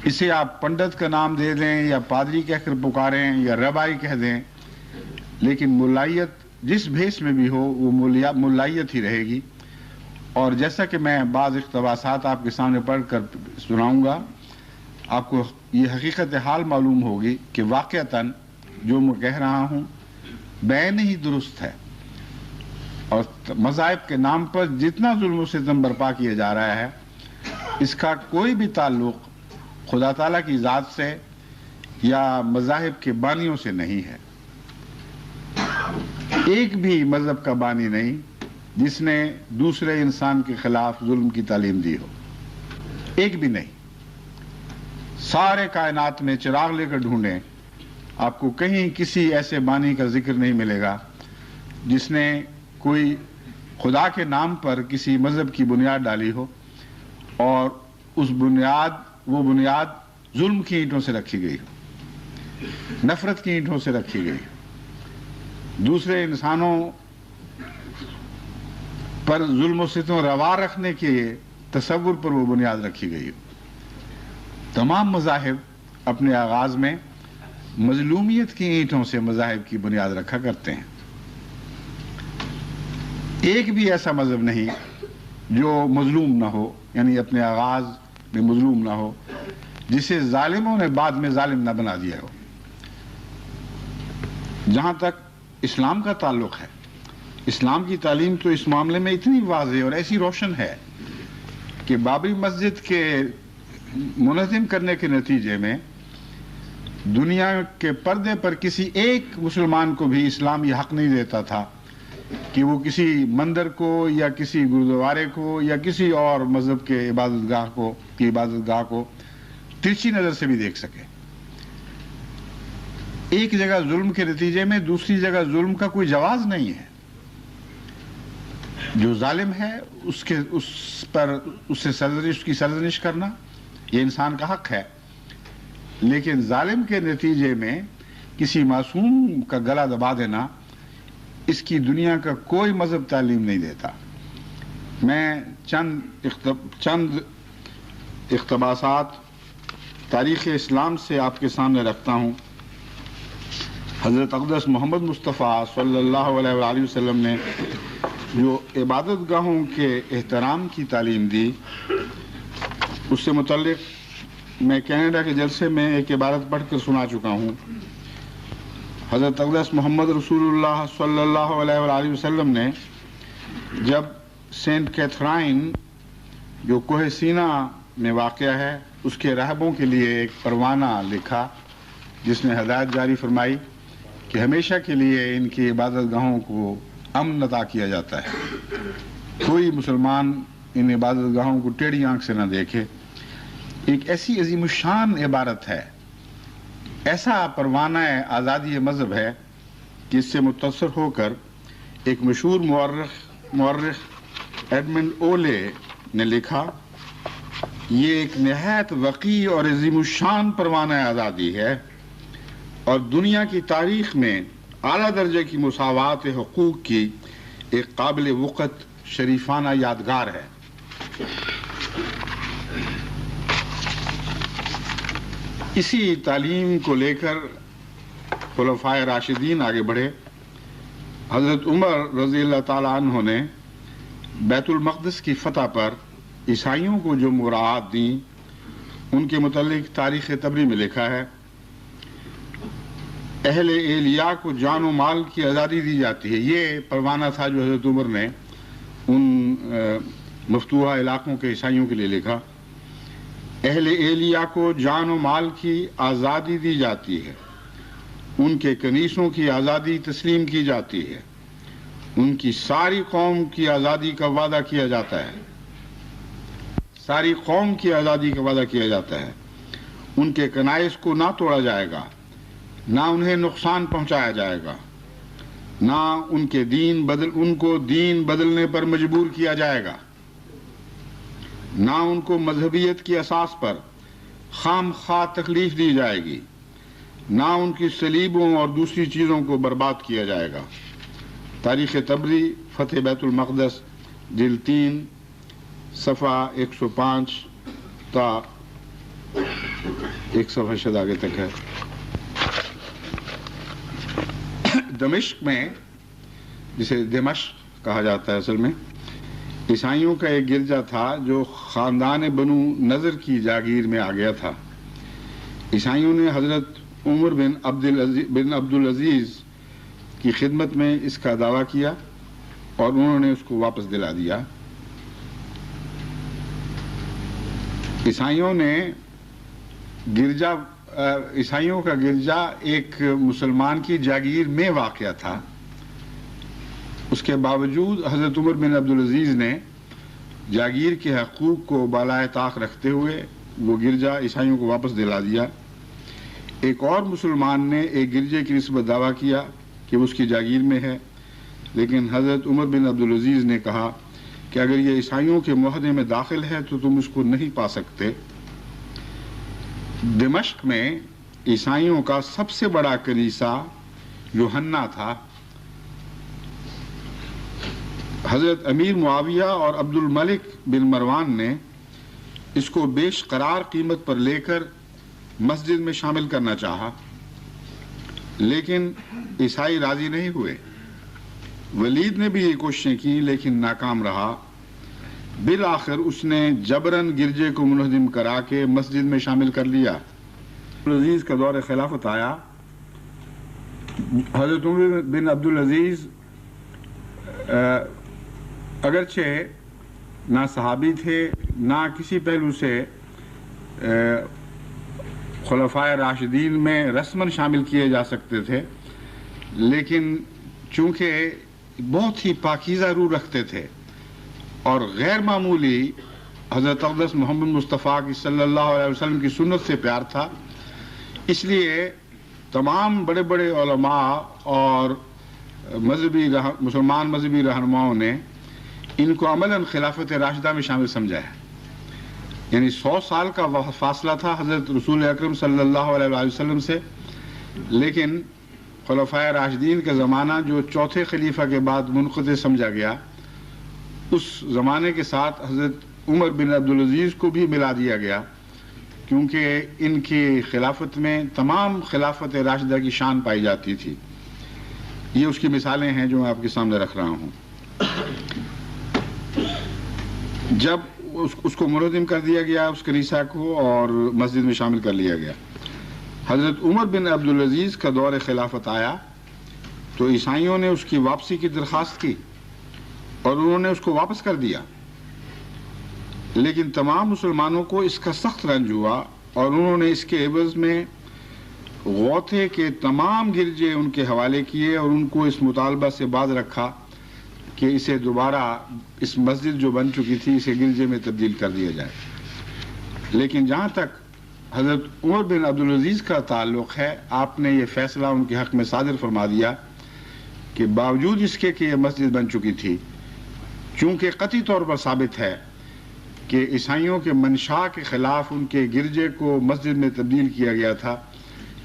اسے آپ پنڈت کا نام دے دیں یا پادری کہہ کر پکاریں یا ربائی کہہ دیں، لیکن ملائیت جس بھیس میں بھی ہو وہ ملائیت ہی رہے گی. اور جیسا کہ میں بعض اقتباسات آپ کے سامنے پڑھ کر سناؤں گا، آپ کو یہ حقیقت حال معلوم ہوگی کہ واقعتاً جو میں کہہ رہا ہوں بین ہی درست ہے. اور مذاہب کے نام پر جتنا ظلم و ستم برپا کیا جا رہا ہے، اس کا کوئی بھی تعلق خدا تعالیٰ کی ذات سے یا مذاہب کے بانیوں سے نہیں ہے. ایک بھی مذہب کا بانی نہیں جس نے دوسرے انسان کے خلاف ظلم کی تعلیم دی ہو، ایک بھی نہیں. سارے کائنات میں چراغ لے کر ڈھونڈیں، آپ کو کہیں کسی ایسے بانی کا ذکر نہیں ملے گا جس نے کوئی خدا کے نام پر کسی مذہب کی بنیاد ڈالی ہو اور وہ بنیاد ظلم کی اینٹوں سے رکھی گئی ہو، نفرت کی اینٹوں سے رکھی گئی ہو، دوسرے انسانوں پر ظلم و ستم روا رکھنے کے تصور پر وہ بنیاد رکھی گئی ہو. تمام مذاہب اپنے آغاز میں مظلومیت کی اینٹوں سے مذاہب کی بنیاد رکھا کرتے ہیں. ایک بھی ایسا مذہب نہیں جو مظلوم نہ ہو، یعنی اپنے آغاز میں مظلوم نہ ہو، جسے ظالموں نے بعد میں ظالم نہ بنا دیا ہو۔ جہاں تک اسلام کا تعلق ہے، اسلام کی تعلیم تو اس معاملے میں اتنی واضح اور ایسی روشن ہے کہ بابری مسجد کے منظم کرنے کے نتیجے میں دنیا کے پردے پر کسی ایک مسلمان کو بھی اسلام یہ حق نہیں دیتا تھا کہ وہ کسی مندر کو یا کسی گردوارے کو یا کسی اور مذہب کے عبادت گاہ کو ترچھی نظر سے بھی دیکھ سکے۔ ایک جگہ ظلم کے نتیجے میں دوسری جگہ ظلم کا کوئی جواز نہیں ہے۔ جو ظالم ہے اس کی سرزنش کرنا یہ انسان کا حق ہے، لیکن ظالم کے نتیجے میں کسی معصوم کا گلا دبا دینا اس کی دنیا کا کوئی مذہب تعلیم نہیں دیتا۔ میں چند اقتباسات تاریخ اسلام سے آپ کے سامنے رکھتا ہوں۔ حضرت اقدس محمد مصطفیٰ صلی اللہ علیہ وآلہ وسلم نے جو عبادت گاہوں کے احترام کی تعلیم دی، اس سے متعلق میں کینیڈا کے جلسے میں ایک عبارت پڑھ کر سنا چکا ہوں۔ حضرت اقدس محمد رسول اللہ صلی اللہ علیہ وآلہ وسلم نے جب سینٹ کیتھرائن جو کوہ سینا میں واقع ہے اس کے راہبوں کے لیے ایک پروانہ لکھا، جس میں ہدایت جاری فرمائی کہ ہمیشہ کے لیے ان کی عبادت گاہوں کو امن عطا کیا جاتا ہے، کوئی مسلمان ان عبادت گاہوں کو ٹیڑھی آنکھ سے نہ دیکھے۔ ایک ایسی عظیم الشان عبارت ہے، ایسا پروانہ آزادی مذہب ہے کہ اس سے متاثر ہو کر ایک مشہور مورخ ایڈمنڈ اولے نے لکھا، یہ ایک نہایت وقیع اور عظیم الشان پروانہ آزادی ہے اور دنیا کی تاریخ میں اعلیٰ درجے کی مساوات حقوق کی ایک قابل وقت شریفانہ یادگار ہے۔ اسی تعلیم کو لے کر خلفائے راشدین آگے بڑھے۔ حضرت عمر رضی اللہ تعالیٰ عنہ نے بیت المقدس کی فتح پر عیسائیوں کو جو مراعات دیں ان کے متعلق تاریخ طبری میں لکھا ہے، اہل ایلیا کو جان و مال کی آزادی دی جاتی ہے۔ یہ پروانہ تھا جو حضرت عمر نے ان مفتوحہ علاقوں کے عیسائیوں کے لیے لکھا۔ اہل ایلیا کو جان و مال کی آزادی دی جاتی ہے، ان کے کنیسوں کی آزادی تسلیم کی جاتی ہے، ان کی ساری قوم کی آزادی کا وعدہ کیا جاتا ہے، ساری قوم کی آزادی کا وعدہ کیا جاتا ہے۔ ان کے کنائس کو نہ توڑا جائے گا، نہ انہیں نقصان پہنچایا جائے گا، نہ ان کو دین بدلنے پر مجبور کیا جائے گا، نہ ان کو مذہبیت کی اساس پر خام خواہ تکلیف دی جائے گی، نہ ان کی صلیبوں اور دوسری چیزوں کو برباد کیا جائے گا۔ تاریخ طبری فتح بیت المقدس جلد 3 صفحہ 105 تا ایک صفحہ شد آگے تک ہے۔ دمشق میں، جسے دمشق کہا جاتا ہے اصل میں، عیسائیوں کا ایک گرجا تھا جو خاندان بنو نضر کی جاگیر میں آ گیا تھا۔ عیسائیوں نے حضرت عمر بن عبدالعزیز کی خدمت میں اس کا دعویٰ کیا اور انہوں نے اس کو واپس دلا دیا۔ عیسائیوں کا گرجا ایک مسلمان کی جاگیر میں واقع تھا، اس کے باوجود حضرت عمر بن عبدالعزیز نے جاگیر کے حقوق کو بالائے طاق رکھتے ہوئے وہ گرجا عیسائیوں کو واپس دلا دیا۔ ایک اور مسلمان نے ایک گرجے کی نسبت دعویٰ کیا کہ وہ اس کی جاگیر میں ہے، لیکن حضرت عمر بن عبدالعزیز نے کہا کہ اگر یہ عیسائیوں کے معاہدے میں داخل ہے تو تم اس کو نہیں پا سکتے۔ دمشق میں عیسائیوں کا سب سے بڑا کنیسہ یوحنا تھا۔ حضرت امیر معاویہ اور عبد الملک بن مروان نے اس کو بیش قرار قیمت پر لے کر مسجد میں شامل کرنا چاہا، لیکن عیسائی راضی نہیں ہوئے۔ ولید نے بھی یہ کوششیں کی لیکن ناکام رہا. بالآخر اس نے جبراً گرجے کو منہدم کرا کے مسجد میں شامل کر لیا. عبدالعزیز کا دور خلافت آیا. حضرت عمر بن عبدالعزیز اگرچہ نہ صحابی تھے نہ کسی پہلو سے خلفائے راشدین میں رسماً شامل کیے جا سکتے تھے، لیکن چونکہ بہت ہی پاکیزہ روح رکھتے تھے اور غیر معمولی حضرت اقدس محمد مصطفیٰ کی صلی اللہ علیہ وسلم کی سنت سے پیار تھا، اس لیے تمام بڑے بڑے علماء اور مسلمان مذہبی رہنماؤں نے ان کو عملاً خلافت راشدہ میں شامل سمجھا ہے. یعنی 100 سال کا فاصلہ تھا حضرت رسول اکرم صلی اللہ علیہ وسلم سے، لیکن خلفائے راشدین کا زمانہ جو چوتھے خلیفہ کے بعد منقطع سمجھا گیا، اس زمانے کے ساتھ حضرت عمر بن عبدالعزیز کو بھی ملا دیا گیا، کیونکہ ان کی خلافت میں تمام خلافت راشدہ کی شان پائی جاتی تھی. یہ اس کی مثالیں ہیں جو میں آپ کے سامنے رکھ رہا ہوں. جب اس کو منہدم کر دیا گیا اس کنیسہ کو اور مسجد میں شامل کر لیا گیا، حضرت عمر بن عبدالعزیز کا دور خلافت آیا تو عیسائیوں نے اس کی واپسی کی درخواست کی اور انہوں نے اس کو واپس کر دیا، لیکن تمام مسلمانوں کو اس کا سخت رنج ہوا اور انہوں نے اس کے عوض میں غوطے کے تمام گرجے ان کے حوالے کیے اور ان کو اس مطالبہ سے باز رکھا کہ اسے دوبارہ اس مسجد جو بن چکی تھی اسے گرجے میں تبدیل کر دیا جائے. لیکن جہاں تک حضرت عمر بن عبدالعزیز کا تعلق ہے، آپ نے یہ فیصلہ ان کے حق میں صادر فرما دیا کہ باوجود اس کے کہ یہ مسجد بن چکی تھی، چونکہ قطعی طور پر ثابت ہے کہ عیسائیوں کے منشا کے خلاف ان کے گرجے کو مسجد میں تبدیل کیا گیا تھا،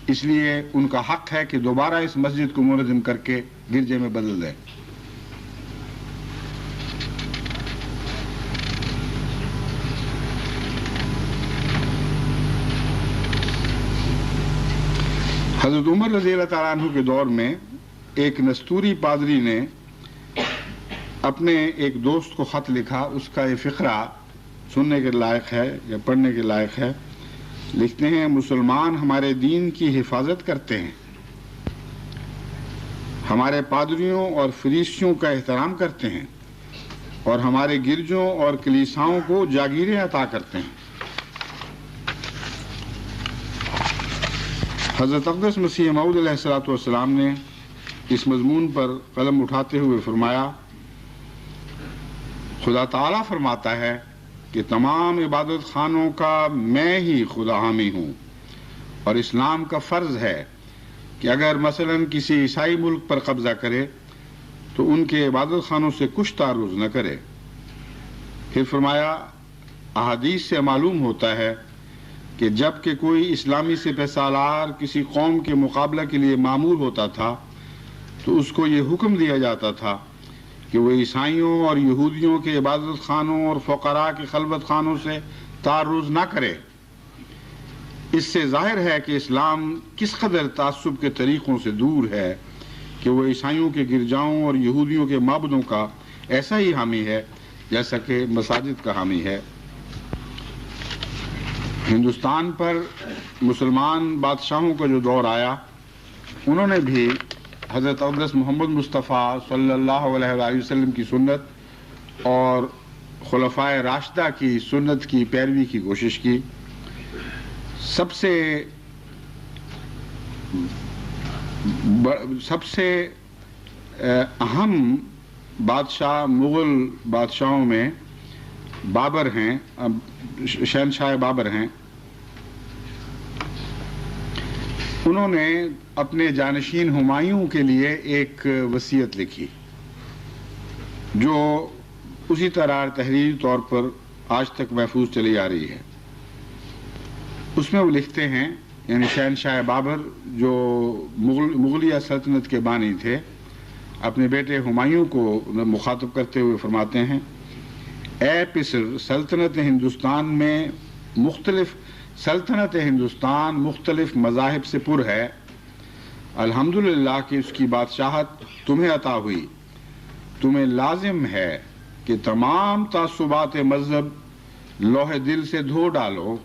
اس لیے ان کا حق ہے کہ دوبارہ اس مسجد کو منہدم کر کے گرجے میں بدل دیں. حضرت عمر رضی اللہ تعالیٰ عنہ کے دور میں ایک نستوری پادری نے اپنے ایک دوست کو خط لکھا. اس کا یہ فقرہ سننے کے لائق ہے یا پڑھنے کے لائق ہے. لکھتے ہیں: مسلمان ہمارے دین کی حفاظت کرتے ہیں، ہمارے پادریوں اور فریسیوں کا احترام کرتے ہیں اور ہمارے گرجوں اور کلیساؤں کو جاگیریں عطا کرتے ہیں. حضرت اقدس مسیح موعود علیہ السلام نے اس مضمون پر قلم اٹھاتے ہوئے فرمایا: خدا تعالیٰ فرماتا ہے کہ تمام عبادت خانوں کا میں ہی خدا حامی ہوں، اور اسلام کا فرض ہے کہ اگر مثلاً کسی عیسائی ملک پر قبضہ کرے تو ان کے عبادت خانوں سے کچھ تعرض نہ کرے. پھر فرمایا: احادیث سے معلوم ہوتا ہے کہ جب کہ کوئی اسلامی سپہ سالار کسی قوم کے مقابلہ کے لیے معمور ہوتا تھا تو اس کو یہ حکم دیا جاتا تھا کہ وہ عیسائیوں اور یہودیوں کے عبادت خانوں اور فقراء کے خلوت خانوں سے تعرض نہ کرے. اس سے ظاہر ہے کہ اسلام کس قدر تعصب کے طریقوں سے دور ہے کہ وہ عیسائیوں کے گرجاؤں اور یہودیوں کے معبدوں کا ایسا ہی حامی ہے جیسا کہ مساجد کا حامی ہے. ہندوستان پر مسلمان بادشاہوں کا جو دور آیا، انہوں نے بھی حضرت اقدس محمد مصطفیٰ صلی اللہ علیہ وآلہ وسلم کی سنت اور خلفائے راشدہ کی سنت کی پیروی کی کوشش کی. سب سے اہم بادشاہ مغل بادشاہوں میں بابر ہیں، شہنشاہ بابر ہیں. انہوں نے اپنے جانشین ہمایوں کے لیے ایک وصیت لکھی جو اسی طرح تحریری طور پر آج تک محفوظ چلی آ رہی ہے. اس میں وہ لکھتے ہیں، یعنی شہنشاہ بابر جو مغلیہ سلطنت کے بانی تھے، اپنے بیٹے ہمایوں کو مخاطب کرتے ہوئے فرماتے ہیں: اے پسر، سلطنت ہندوستان مختلف مذاہب سے پر ہے. الحمدللہ کہ اس کی بادشاہت تمہیں عطا ہوئی، تمہیں لازم ہے کہ تمام تعصبات مذہب لوح دل سے دھو ڈالو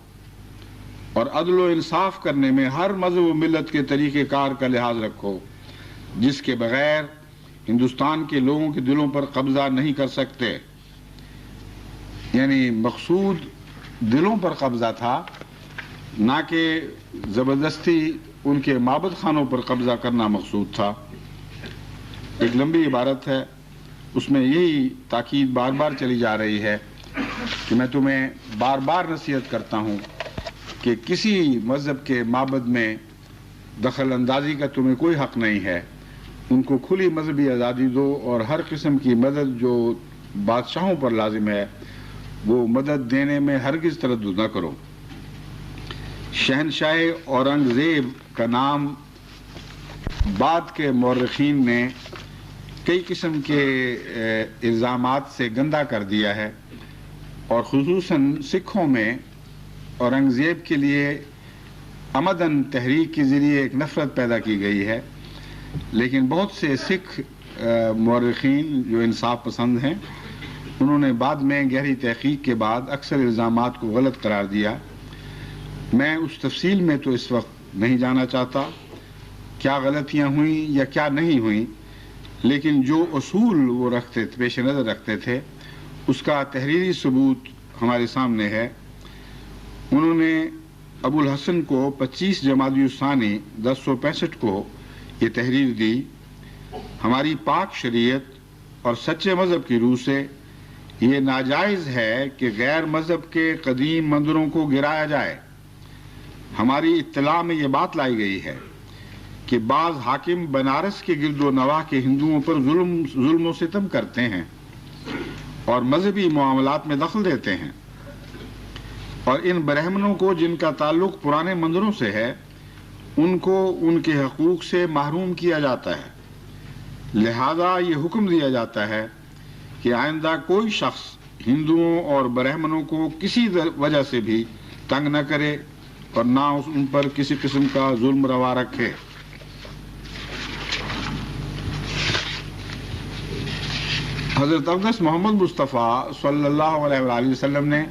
اور عدل و انصاف کرنے میں ہر مذہب و ملت کے طریقہ کار کا لحاظ رکھو، جس کے بغیر ہندوستان کے لوگوں کے دلوں پر قبضہ نہیں کر سکتے۔ یعنی مقصود دلوں پر قبضہ تھا، نہ کہ زبردستی ان کے معبد خانوں پر قبضہ کرنا مقصود تھا۔ ایک لمبی عبارت ہے، اس میں یہی تاکید بار بار چلی جا رہی ہے کہ میں تمہیں بار بار نصیحت کرتا ہوں کہ کسی مذہب کے معبد میں دخل اندازی کا تمہیں کوئی حق نہیں ہے، ان کو کھلی مذہبی آزادی دو اور ہر قسم کی مدد جو بادشاہوں پر لازم ہے وہ مدد دینے میں ہرگز تردد نہ کرو۔ شہنشاہ اورنگزیب کا نام بعد کے مورخین نے کئی قسم کے الزامات سے گندہ کر دیا ہے، اور خصوصاً سکھوں میں اورنگزیب کے لیے عمداً تحریک کے ذریعے ایک نفرت پیدا کی گئی ہے، لیکن بہت سے سکھ مورخین جو انصاف پسند ہیں انہوں نے بعد میں گہری تحقیق کے بعد اکثر الزامات کو غلط قرار دیا۔ میں اس تفصیل میں تو اس وقت نہیں جانا چاہتا کیا غلطیاں ہوئیں یا کیا نہیں ہوئیں، لیکن جو اصول وہ پیش نظر رکھتے تھے اس کا تحریری ثبوت ہمارے سامنے ہے۔ انہوں نے ابو الحسن کو 25 جمادی الثانی 1065 کو یہ تحریر دی، ہماری پاک شریعت اور سچے مذہب کی روح سے یہ ناجائز ہے کہ غیر مذہب کے قدیم مندروں کو گرایا جائے۔ ہماری اطلاع میں یہ بات لائی گئی ہے کہ بعض حاکم بنارس کے گرد و نواح کے ہندوؤں پر ظلم و ستم کرتے ہیں اور مذہبی معاملات میں دخل دیتے ہیں، اور ان برہمنوں کو جن کا تعلق پرانے مندروں سے ہے ان کو ان کے حقوق سے محروم کیا جاتا ہے۔ لہذا یہ حکم دیا جاتا ہے کہ آئندہ کوئی شخص ہندوؤں اور برہمنوں کو کسی وجہ سے بھی تنگ نہ کرے اور نہ ان پر کسی قسم کا ظلم روا رکھے۔ حضرت اقدس محمد مصطفیٰ صلی اللہ علیہ وآلہ وسلم نے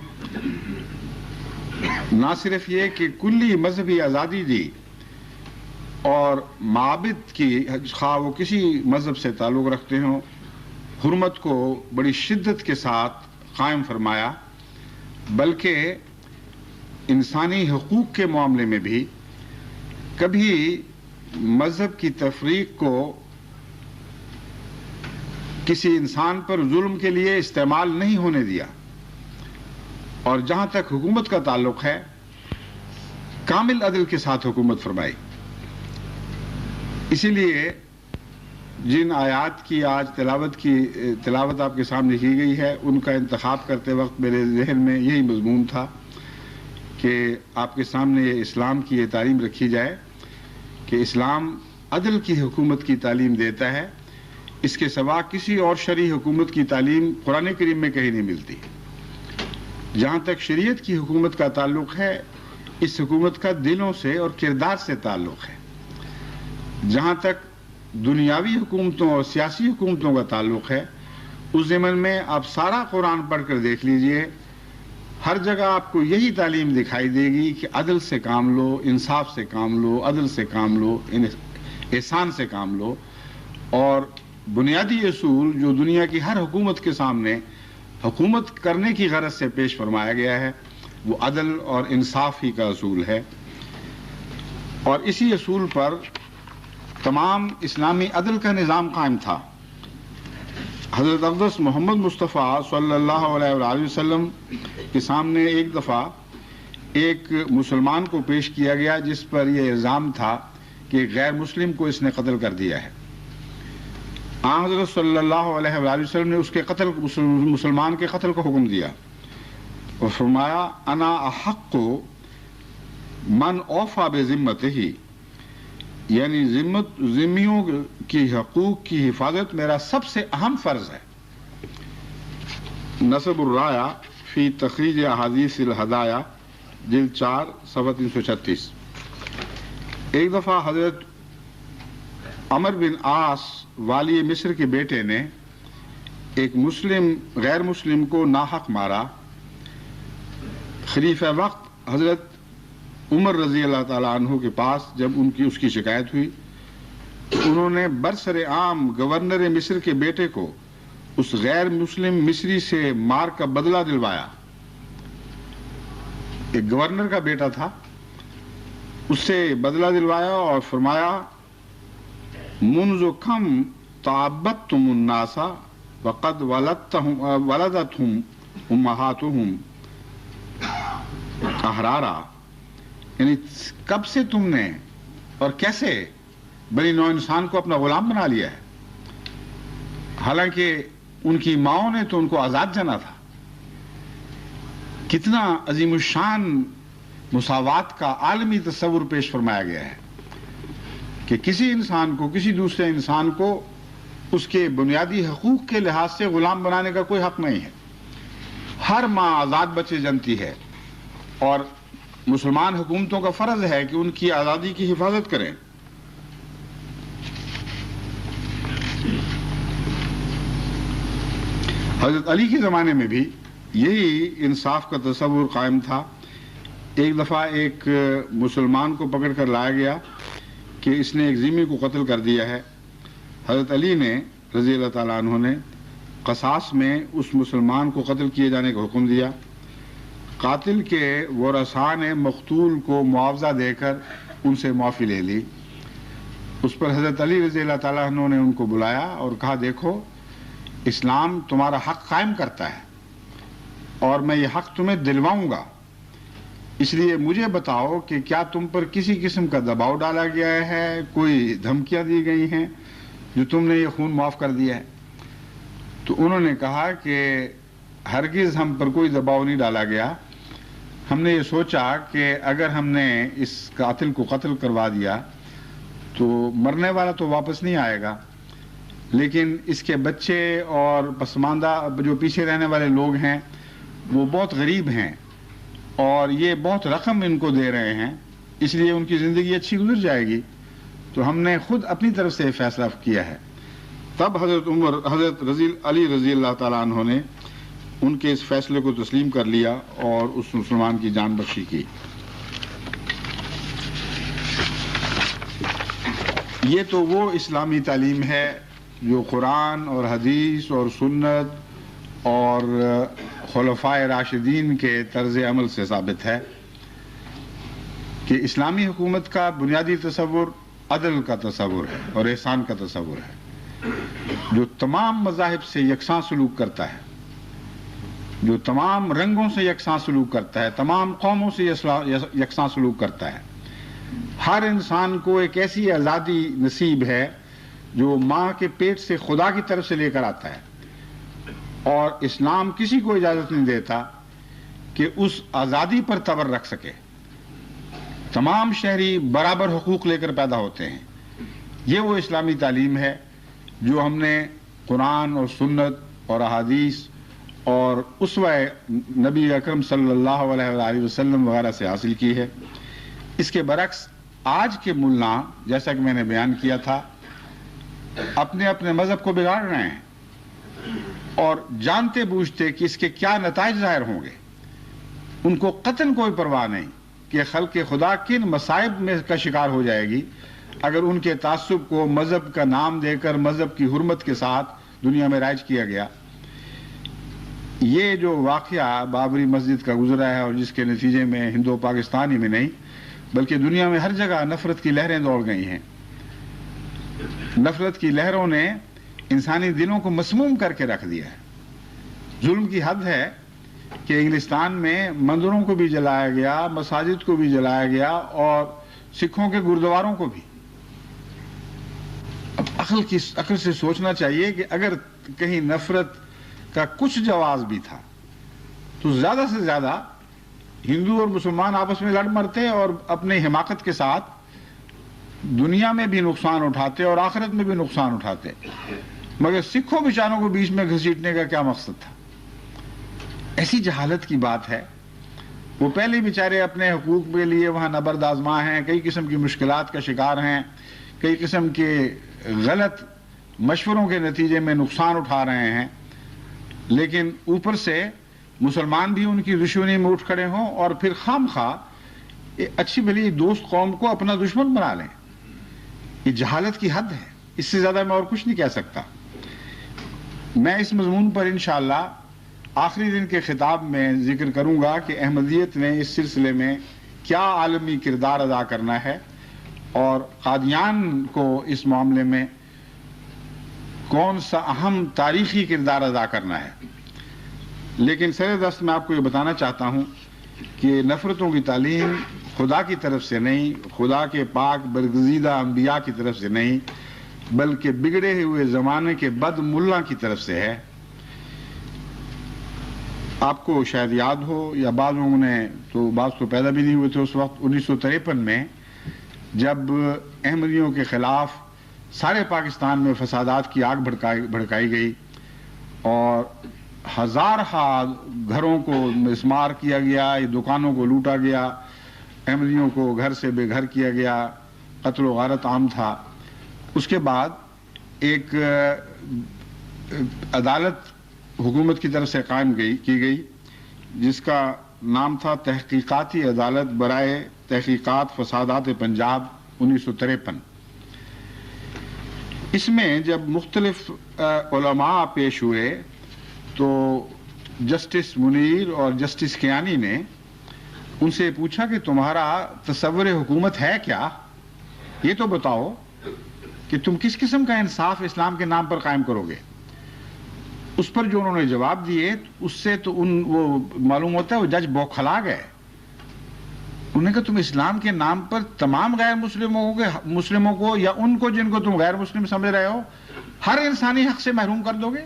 نہ صرف یہ کہ کلی مذہبی آزادی دی اور معابد کی خواہ وہ کسی مذہب سے تعلق رکھتے ہوں حرمت کو بڑی شدت کے ساتھ قائم فرمایا، بلکہ انسانی حقوق کے معاملے میں بھی کبھی مذہب کی تفریق کو کسی انسان پر ظلم کے لیے استعمال نہیں ہونے دیا، اور جہاں تک حکومت کا تعلق ہے کامل عدل کے ساتھ حکومت فرمائی۔ اسی لیے جن آیات کی آج تلاوت آپ کے سامنے کی گئی ہے ان کا انتخاب کرتے وقت میرے ذہن میں یہی مضمون تھا کہ آپ کے سامنے یہ اسلام کی یہ تعلیم رکھی جائے کہ اسلام عدل کی حکومت کی تعلیم دیتا ہے، اس کے سوا کسی اور شرعی حکومت کی تعلیم قرآن کریم میں کہیں نہیں ملتی۔ جہاں تک شریعت کی حکومت کا تعلق ہے اس حکومت کا دلوں سے اور کردار سے تعلق ہے۔ جہاں تک دنیاوی حکومتوں اور سیاسی حکومتوں کا تعلق ہے اس ضمن میں آپ سارا قرآن پڑھ کر دیکھ لیجئے، ہر جگہ آپ کو یہی تعلیم دکھائی دے گی کہ عدل سے کام لو، انصاف سے کام لو، عدل سے کام لو، احسان سے کام لو، اور بنیادی اصول جو دنیا کی ہر حکومت کے سامنے حکومت کرنے کی غرض سے پیش فرمایا گیا ہے وہ عدل اور انصاف ہی کا اصول ہے، اور اسی اصول پر تمام اسلامی عدل کا نظام قائم تھا۔ حضرت اقدس محمد مصطفیٰ صلی اللہ علیہ وآلہ وسلم کے سامنے ایک دفعہ ایک مسلمان کو پیش کیا گیا جس پر یہ الزام تھا کہ غیر مسلم کو اس نے قتل کر دیا ہے۔ آن حضرت صلی اللہ علیہ وآلہ وسلم نے اس کے مسلمان کے قتل کا حکم دیا اور فرمایا انا احق من اوفا بذمتہ، یعنی ذمیوں کی حقوق کی حفاظت میرا سب سے اہم فرض ہے۔ نصب الرایا فی تخریج احادیث الہدایہ جلد 4 صفحہ 336۔ ایک دفعہ حضرت عمر بن عاص والی مصر کے بیٹے نے ایک مسلم غیر مسلم کو ناحق مارا. خلیفہ وقت حضرت عمر رضی اللہ تعالیٰ عنہ کے پاس جب اس کی شکایت ہوئی تو انہوں نے برسر عام گورنر مصر کے بیٹے کو اس غیر مسلم مصری سے مار کا بدلہ دلوایا. ایک گورنر کا بیٹا تھا, اس سے بدلہ دلوایا اور فرمایا منذ کم تعبدتم الناس وقد ولدتهم امہاتهم احرارا, یعنی کب سے تم نے اور کیسے بنی نوع انسان کو اپنا غلام بنا لیا ہے, حالانکہ ان کی ماؤں نے تو ان کو آزاد جانا تھا. کتنا عظیم الشان مساوات کا عالمی تصور پیش فرمایا گیا ہے کہ کسی انسان کو کسی دوسرے انسان کو اس کے بنیادی حقوق کے لحاظ سے غلام بنانے کا کوئی حق نہیں ہے. ہر ماں آزاد بچے جنتی ہے اور مسلمان حکومتوں کا فرض ہے کہ ان کی آزادی کی حفاظت کریں. حضرت علی کے زمانے میں بھی یہی انصاف کا تصور قائم تھا. ایک دفعہ ایک مسلمان کو پکڑ کر لایا گیا کہ اس نے ایک ذمہ کو قتل کر دیا ہے. حضرت علی نے رضی اللہ تعالیٰ عنہ نے قصاص میں اس مسلمان کو قتل کیے جانے کا حکم دیا. قاتل کے ورثاء نے مقتول کو معاوضہ دے کر ان سے معافی لے لی. اس پر حضرت علی رضی اللہ تعالیٰ عنہ نے ان کو بلایا اور کہا دیکھو اسلام تمہارا حق قائم کرتا ہے اور میں یہ حق تمہیں دلواؤں گا, اس لیے مجھے بتاؤ کہ کیا تم پر کسی قسم کا دباؤ ڈالا گیا ہے, کوئی دھمکیاں دی گئی ہیں جو تم نے یہ خون معاف کر دیا ہے. تو انہوں نے کہا کہ ہرگز ہم پر کوئی دباؤ نہیں ڈالا گیا, ہم نے یہ سوچا کہ اگر ہم نے اس قاتل کو قتل کروا دیا تو مرنے والا تو واپس نہیں آئے گا, لیکن اس کے بچے اور پسماندہ جو پیچھے رہنے والے لوگ ہیں وہ بہت غریب ہیں اور یہ بہت رقم ان کو دے رہے ہیں, اس لیے ان کی زندگی اچھی گزر جائے گی. تو ہم نے خود اپنی طرف سے فیصلہ کیا ہے. تب حضرت علی رضی اللہ تعالیٰ عنہ نے ان کے اس فیصلے کو تسلیم کر لیا اور اس مسلمان کی جان بخشی کی. یہ تو وہ اسلامی تعلیم ہے جو قرآن اور حدیث اور سنت اور خلفائے راشدین کے طرز عمل سے ثابت ہے کہ اسلامی حکومت کا بنیادی تصور عدل کا تصور ہے اور احسان کا تصور ہے, جو تمام مذاہب سے یکساں سلوک کرتا ہے, جو تمام رنگوں سے یکساں سلوک کرتا ہے, تمام قوموں سے یکساں سلوک کرتا ہے. ہر انسان کو ایک ایسی آزادی نصیب ہے جو ماں کے پیٹ سے خدا کی طرف سے لے کر آتا ہے, اور اسلام کسی کو اجازت نہیں دیتا کہ اس آزادی پر تبر رکھ سکے. تمام شہری برابر حقوق لے کر پیدا ہوتے ہیں. یہ وہ اسلامی تعلیم ہے جو ہم نے قرآن اور سنت اور احادیث اور اسوہ نبی اکرم صلی اللہ علیہ وآلہ وسلم وغیرہ سے حاصل کی ہے. اس کے برعکس آج کے ملا, جیسا کہ میں نے بیان کیا تھا, اپنے اپنے مذہب کو بگاڑ رہے ہیں اور جانتے بوجھتے کہ اس کے کیا نتائج ظاہر ہوں گے. ان کو قطعاً کوئی پرواہ نہیں کہ خلق خدا کن مصائب میں کا شکار ہو جائے گی اگر ان کے تعصب کو مذہب کا نام دے کر مذہب کی حرمت کے ساتھ دنیا میں رائج کیا گیا. یہ جو واقعہ بابری مسجد کا گزرا ہے اور جس کے نتیجے میں ہندو پاکستانی میں نہیں بلکہ دنیا میں ہر جگہ نفرت کی لہریں دوڑ گئی ہیں. نفرت کی لہروں نے انسانی دلوں کو مسموم کر کے رکھ دیا ہے. ظلم کی حد ہے کہ انگلستان میں مندروں کو بھی جلایا گیا, مساجد کو بھی جلایا گیا اور سکھوں کے گردواروں کو بھی. اب عقل سے سوچنا چاہیے کہ اگر کہیں نفرت کا کچھ جواز بھی تھا تو زیادہ سے زیادہ ہندو اور مسلمان آپس میں لڑ مرتے اور اپنے حماقت کے ساتھ دنیا میں بھی نقصان اٹھاتے اور آخرت میں بھی نقصان اٹھاتے. مگر سکھوں بیچاروں کو بیچ میں گھسیٹنے کا کیا مقصد تھا؟ ایسی جہالت کی بات ہے. وہ پہلے بیچارے اپنے حقوق کے لیے وہاں نبرد آزما ہیں, کئی قسم کی مشکلات کا شکار ہیں, کئی قسم کے غلط مشوروں کے نتیجے میں نقصان اٹھا رہے ہیں. لیکن اوپر سے مسلمان بھی ان کی دشمنی میں اٹھ کھڑے ہوں اور پھر خام خواہ اچھی بھلی دوست قوم کو اپنا دشمن بنا لیں. یہ جہالت کی حد ہے. اس سے زیادہ میں اور کچھ نہیں کہہ سکتا. میں اس مضمون پر انشاءاللہ آخری دن کے خطاب میں ذکر کروں گا کہ احمدیت نے اس سلسلے میں کیا عالمی کردار ادا کرنا ہے اور قادیان کو اس معاملے میں کون سا اہم تاریخی کردار ادا کرنا ہے. لیکن سر دست میں آپ کو یہ بتانا چاہتا ہوں کہ نفرتوں کی تعلیم خدا کی طرف سے نہیں، خدا کے پاک برگزیدہ انبیاء کی طرف سے نہیں، بلکہ بگڑے ہوئے زمانے کے بد ملا کی طرف سے ہے. آپ کو شاید یاد ہو یا بعض لوگوں نے تو بعض تو پیدا بھی نہیں ہوئے تھے اس وقت، 1953 میں جب احمدیوں کے خلاف سارے پاکستان میں فسادات کی آگ بھڑکائی گئی اور ہزارہ گھروں کو مسمار کیا گیا، دکانوں کو لوٹا گیا، احمدیوں کو گھر سے بے گھر کیا گیا، قتل و غارت عام تھا. اس کے بعد ایک عدالت حکومت کی طرف سے قائم کی گئی جس کا نام تھا تحقیقاتی عدالت برائے تحقیقات فسادات پنجاب 1953. اس میں جب مختلف علماء پیش ہوئے تو جسٹس منیر اور جسٹس کیانی نے ان سے پوچھا کہ تمہارا تصور حکومت ہے کیا؟ یہ تو بتاؤ کہ تم کس قسم کا انصاف اسلام کے نام پر قائم کرو گے. اس پر جو انہوں نے جواب دیے اس سے تو وہ معلوم ہوتا ہے وہ جج بوکھلا گئے. انہوں نے کہا تم اسلام کے نام پر تمام غیر مسلموں کو یا ان کو جن کو تم غیر مسلم سمجھ رہے ہو ہر انسانی حق سے محروم کر دو گے؟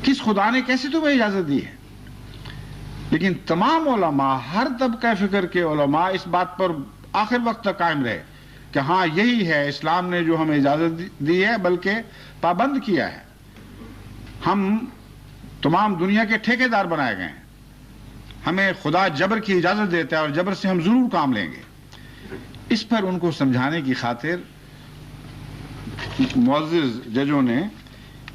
کس خدا نے کیسے تمہیں اجازت دی ہے؟ لیکن تمام علماء، ہر طبقہ فکر کے علماء اس بات پر آخر وقت تک قائم رہے کہ ہاں یہی ہے اسلام نے جو ہمیں اجازت دی ہے، بلکہ پابند کیا ہے. ہم تمام دنیا کے ٹھیکیدار بنائے گئے ہیں. ہمیں خدا جبر کی اجازت دیتا ہے اور جبر سے ہم ضرور کام لیں گے. اس پر ان کو سمجھانے کی خاطر معزز ججوں نے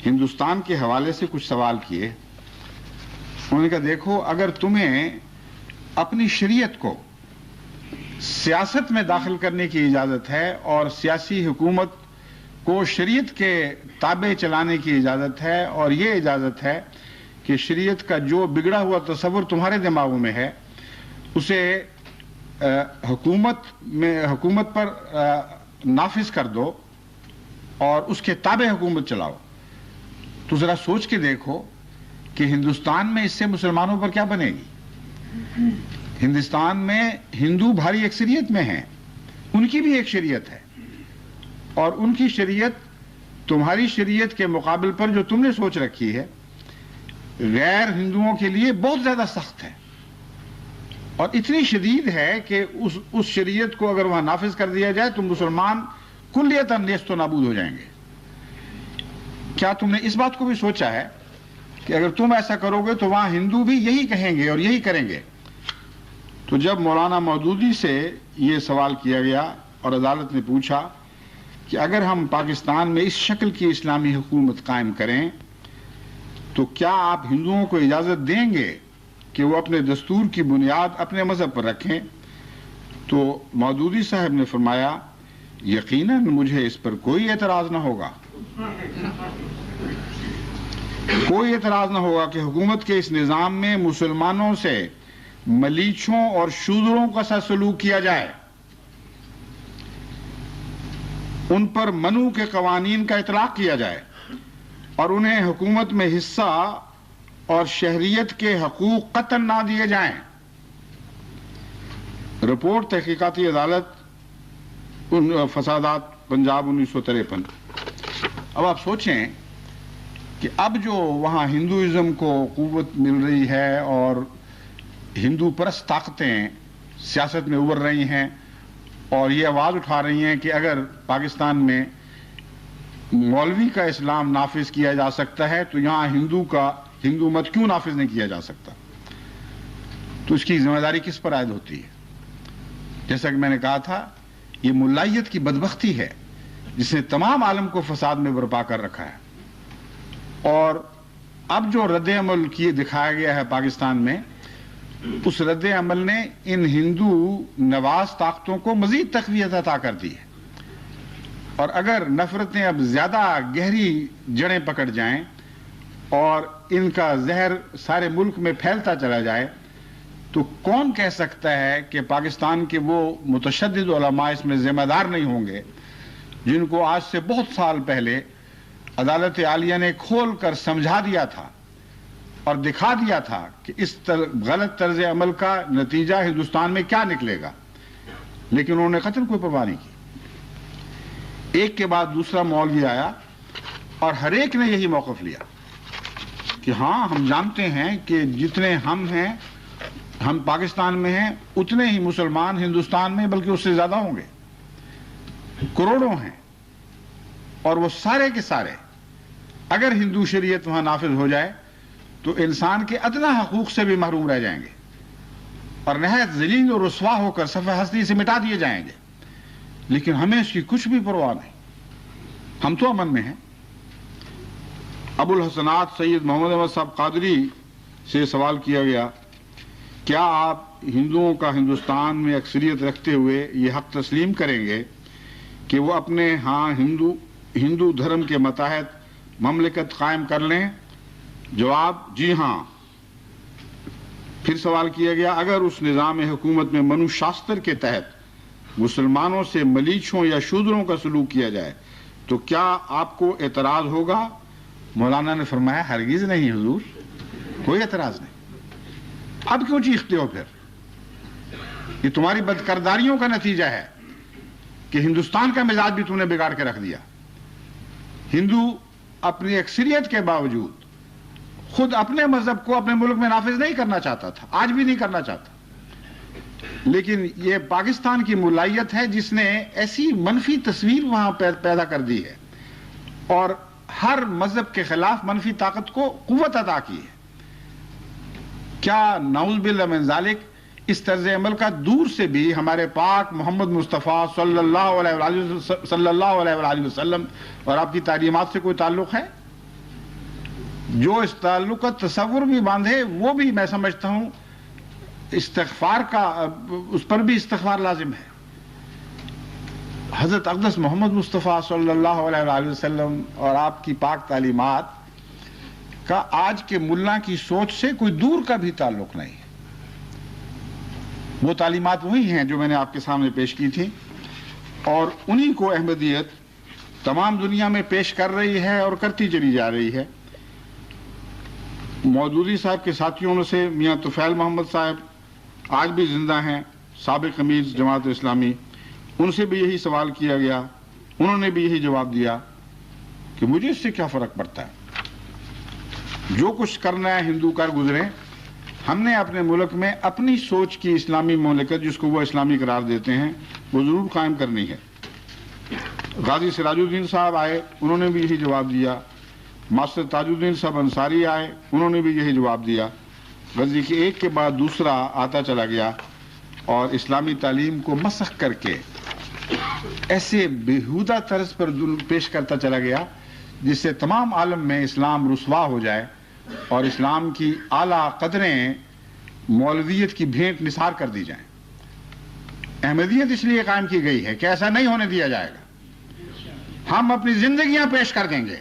ہندوستان کے حوالے سے کچھ سوال کیے. انہوں نے کہا دیکھو، اگر تمہیں اپنی شریعت کو سیاست میں داخل کرنے کی اجازت ہے اور سیاسی حکومت کو شریعت کے تابع چلانے کی اجازت ہے اور یہ اجازت ہے کہ شریعت کا جو بگڑا ہوا تصور تمہارے دماغوں میں ہے اسے حکومت پر نافذ کر دو اور اس کے تابع حکومت چلاؤ، تو ذرا سوچ کے دیکھو کہ ہندوستان میں اس سے مسلمانوں پر کیا بنے گی. ہندوستان میں ہندو بھاری اکثریت میں ہیں، ان کی بھی ایک شریعت ہے اور ان کی شریعت تمہاری شریعت کے مقابل پر جو تم نے سوچ رکھی ہے غیر ہندوؤں کے لیے بہت زیادہ سخت ہے اور اتنی شدید ہے کہ اس شریعت کو اگر وہاں نافذ کر دیا جائے تو مسلمان کلیتاً نیست و نابود ہو جائیں گے. کیا تم نے اس بات کو بھی سوچا ہے کہ اگر تم ایسا کرو گے تو وہاں ہندو بھی یہی کہیں گے اور یہی کریں گے؟ تو جب مولانا مودودی سے یہ سوال کیا گیا اور عدالت نے پوچھا کہ اگر ہم پاکستان میں اس شکل کی اسلامی حکومت قائم کریں تو کیا آپ ہندوؤں کو اجازت دیں گے کہ وہ اپنے دستور کی بنیاد اپنے مذہب پر رکھیں؟ تو مودودی صاحب نے فرمایا یقیناً مجھے اس پر کوئی اعتراض نہ ہوگا، کوئی اعتراض نہ ہوگا کہ حکومت کے اس نظام میں مسلمانوں سے ملیچھوں اور شودروں کا سا سلوک کیا جائے، ان پر منو کے قوانین کا اطلاق کیا جائے اور انہیں حکومت میں حصہ اور شہریت کے حقوق قطعاً نہ دیے جائیں. رپورٹ تحقیقاتی عدالت فسادات پنجاب 1953. اب آپ سوچیں کہ اب جو وہاں ہندوازم کو قوت مل رہی ہے اور ہندو پرست طاقتیں سیاست میں ابھر رہی ہیں اور یہ آواز اٹھا رہی ہیں کہ اگر پاکستان میں مولوی کا اسلام نافذ کیا جا سکتا ہے تو یہاں ہندو مت کیوں نافذ نہیں کیا جا سکتا؟ تو اس کی ذمہ داری کس پر عائد ہوتی ہے؟ جیسا کہ میں نے کہا تھا یہ ملائیت کی بدبختی ہے جس نے تمام عالم کو فساد میں برپا کر رکھا ہے اور اب جو رد عمل کیے دکھایا گیا ہے پاکستان میں، اس رد عمل نے ان ہندو نواز طاقتوں کو مزید تقویت عطا کر دی ہے، اور اگر نفرتیں اب زیادہ گہری جڑیں پکڑ جائیں اور ان کا زہر سارے ملک میں پھیلتا چلا جائے تو کون کہہ سکتا ہے کہ پاکستان کے وہ متشدد علماء اس میں ذمہ دار نہیں ہوں گے جن کو آج سے بہت سال پہلے عدالت عالیہ نے کھول کر سمجھا دیا تھا اور دکھا دیا تھا کہ اس غلط طرز عمل کا نتیجہ ہندوستان میں کیا نکلے گا، لیکن انہوں نے قطعاً کوئی پرواہ نہیں کی۔ ایک کے بعد دوسرا مولوی آیا اور ہر ایک نے یہی موقف لیا کہ ہاں ہم جانتے ہیں کہ جتنے ہم پاکستان میں ہیں اتنے ہی مسلمان ہندوستان میں بلکہ اس سے زیادہ ہوں گے، کروڑوں ہیں، اور وہ سارے کے سارے اگر ہندو شریعت وہاں نافذ ہو جائے تو انسان کے ادنا حقوق سے بھی محروم رہ جائیں گے اور نہایت ذلیل اور رسوا ہو کر صفحہ ہستی سے مٹا دیے جائیں گے، لیکن ہمیں اس کی کچھ بھی پرواہ نہیں، ہم تو امن میں ہیں۔ ابو الحسنات سید محمد احمد صاحب قادری سے سوال کیا گیا، کیا آپ ہندوؤں کا ہندوستان میں اکثریت رکھتے ہوئے یہ حق تسلیم کریں گے کہ وہ اپنے ہاں ہندو دھرم کے متحد مملکت قائم کر لیں؟ جواب جی ہاں۔ پھر سوال کیا گیا، اگر اس نظام حکومت میں منو شاستر کے تحت مسلمانوں سے ملیچھوں یا شودروں کا سلوک کیا جائے تو کیا آپ کو اعتراض ہوگا؟ مولانا نے فرمایا ہرگز نہیں حضور، کوئی اعتراض نہیں۔ اب کیوں چیختے ہو؟ پھر یہ تمہاری بدکرداریوں کا نتیجہ ہے کہ ہندوستان کا مزاج بھی تم نے بگاڑ کے رکھ دیا۔ ہندو اپنی اکثریت کے باوجود خود اپنے مذہب کو اپنے ملک میں نافذ نہیں کرنا چاہتا تھا، آج بھی نہیں کرنا چاہتا، لیکن یہ پاکستان کی ملائیت ہے جس نے ایسی منفی تصویر وہاں پیدا کر دی ہے اور ہر مذہب کے خلاف منفی طاقت کو قوت عطا کی ہے۔ کیا نعوذ باللہ من ذالک اس طرز عمل کا دور سے بھی ہمارے پاک محمد مصطفیٰ صلی اللہ علیہ وآلہ وسلم اور آپ کی تعلیمات سے کوئی تعلق ہے؟ جو اس تعلق کا تصور بھی باندھے وہ بھی میں سمجھتا ہوں استغفار کا، اس پر بھی استغفار لازم ہے۔ حضرت اقدس محمد مصطفیٰ صلی اللہ علیہ وآلہ وسلم اور آپ کی پاک تعلیمات کا آج کے ملا کی سوچ سے کوئی دور کا بھی تعلق نہیں ہے۔ وہ تعلیمات وہی ہیں جو میں نے آپ کے سامنے پیش کی تھی، اور انہی کو احمدیت تمام دنیا میں پیش کر رہی ہے اور کرتی چلی جا رہی ہے۔ مودودی صاحب کے ساتھیوں سے میاں طفیل محمد صاحب آج بھی زندہ ہیں، سابق امیر جماعت اسلامی، ان سے بھی یہی سوال کیا گیا، انہوں نے بھی یہی جواب دیا کہ مجھے اس سے کیا فرق پڑتا ہے، جو کچھ کرنا ہے ہندو کر گزرے، ہم نے اپنے ملک میں اپنی سوچ کی اسلامی مملکت جس کو وہ اسلامی قرار دیتے ہیں وہ ضرور قائم کرنی ہے۔ غازی سراج الدین صاحب آئے، انہوں نے بھی یہی جواب دیا، ماسٹر تاج الدین صاحب انصاری آئے، انہوں نے بھی یہی جواب دیا۔ غازی کے ایک کے بعد دوسرا آتا چلا گیا اور اسلامی تعلیم کو مسخ کر کے ایسے بیہودہ طرز پر پیش کرتا چلا گیا جس سے تمام عالم میں اسلام رسوا ہو جائے اور اسلام کی اعلیٰ قدریں مولویت کی بھینٹ نثار کر دی جائیں۔ احمدیت اس لیے قائم کی گئی ہے کہ ایسا نہیں ہونے دیا جائے گا۔ ہم اپنی زندگیاں پیش کر دیں گے،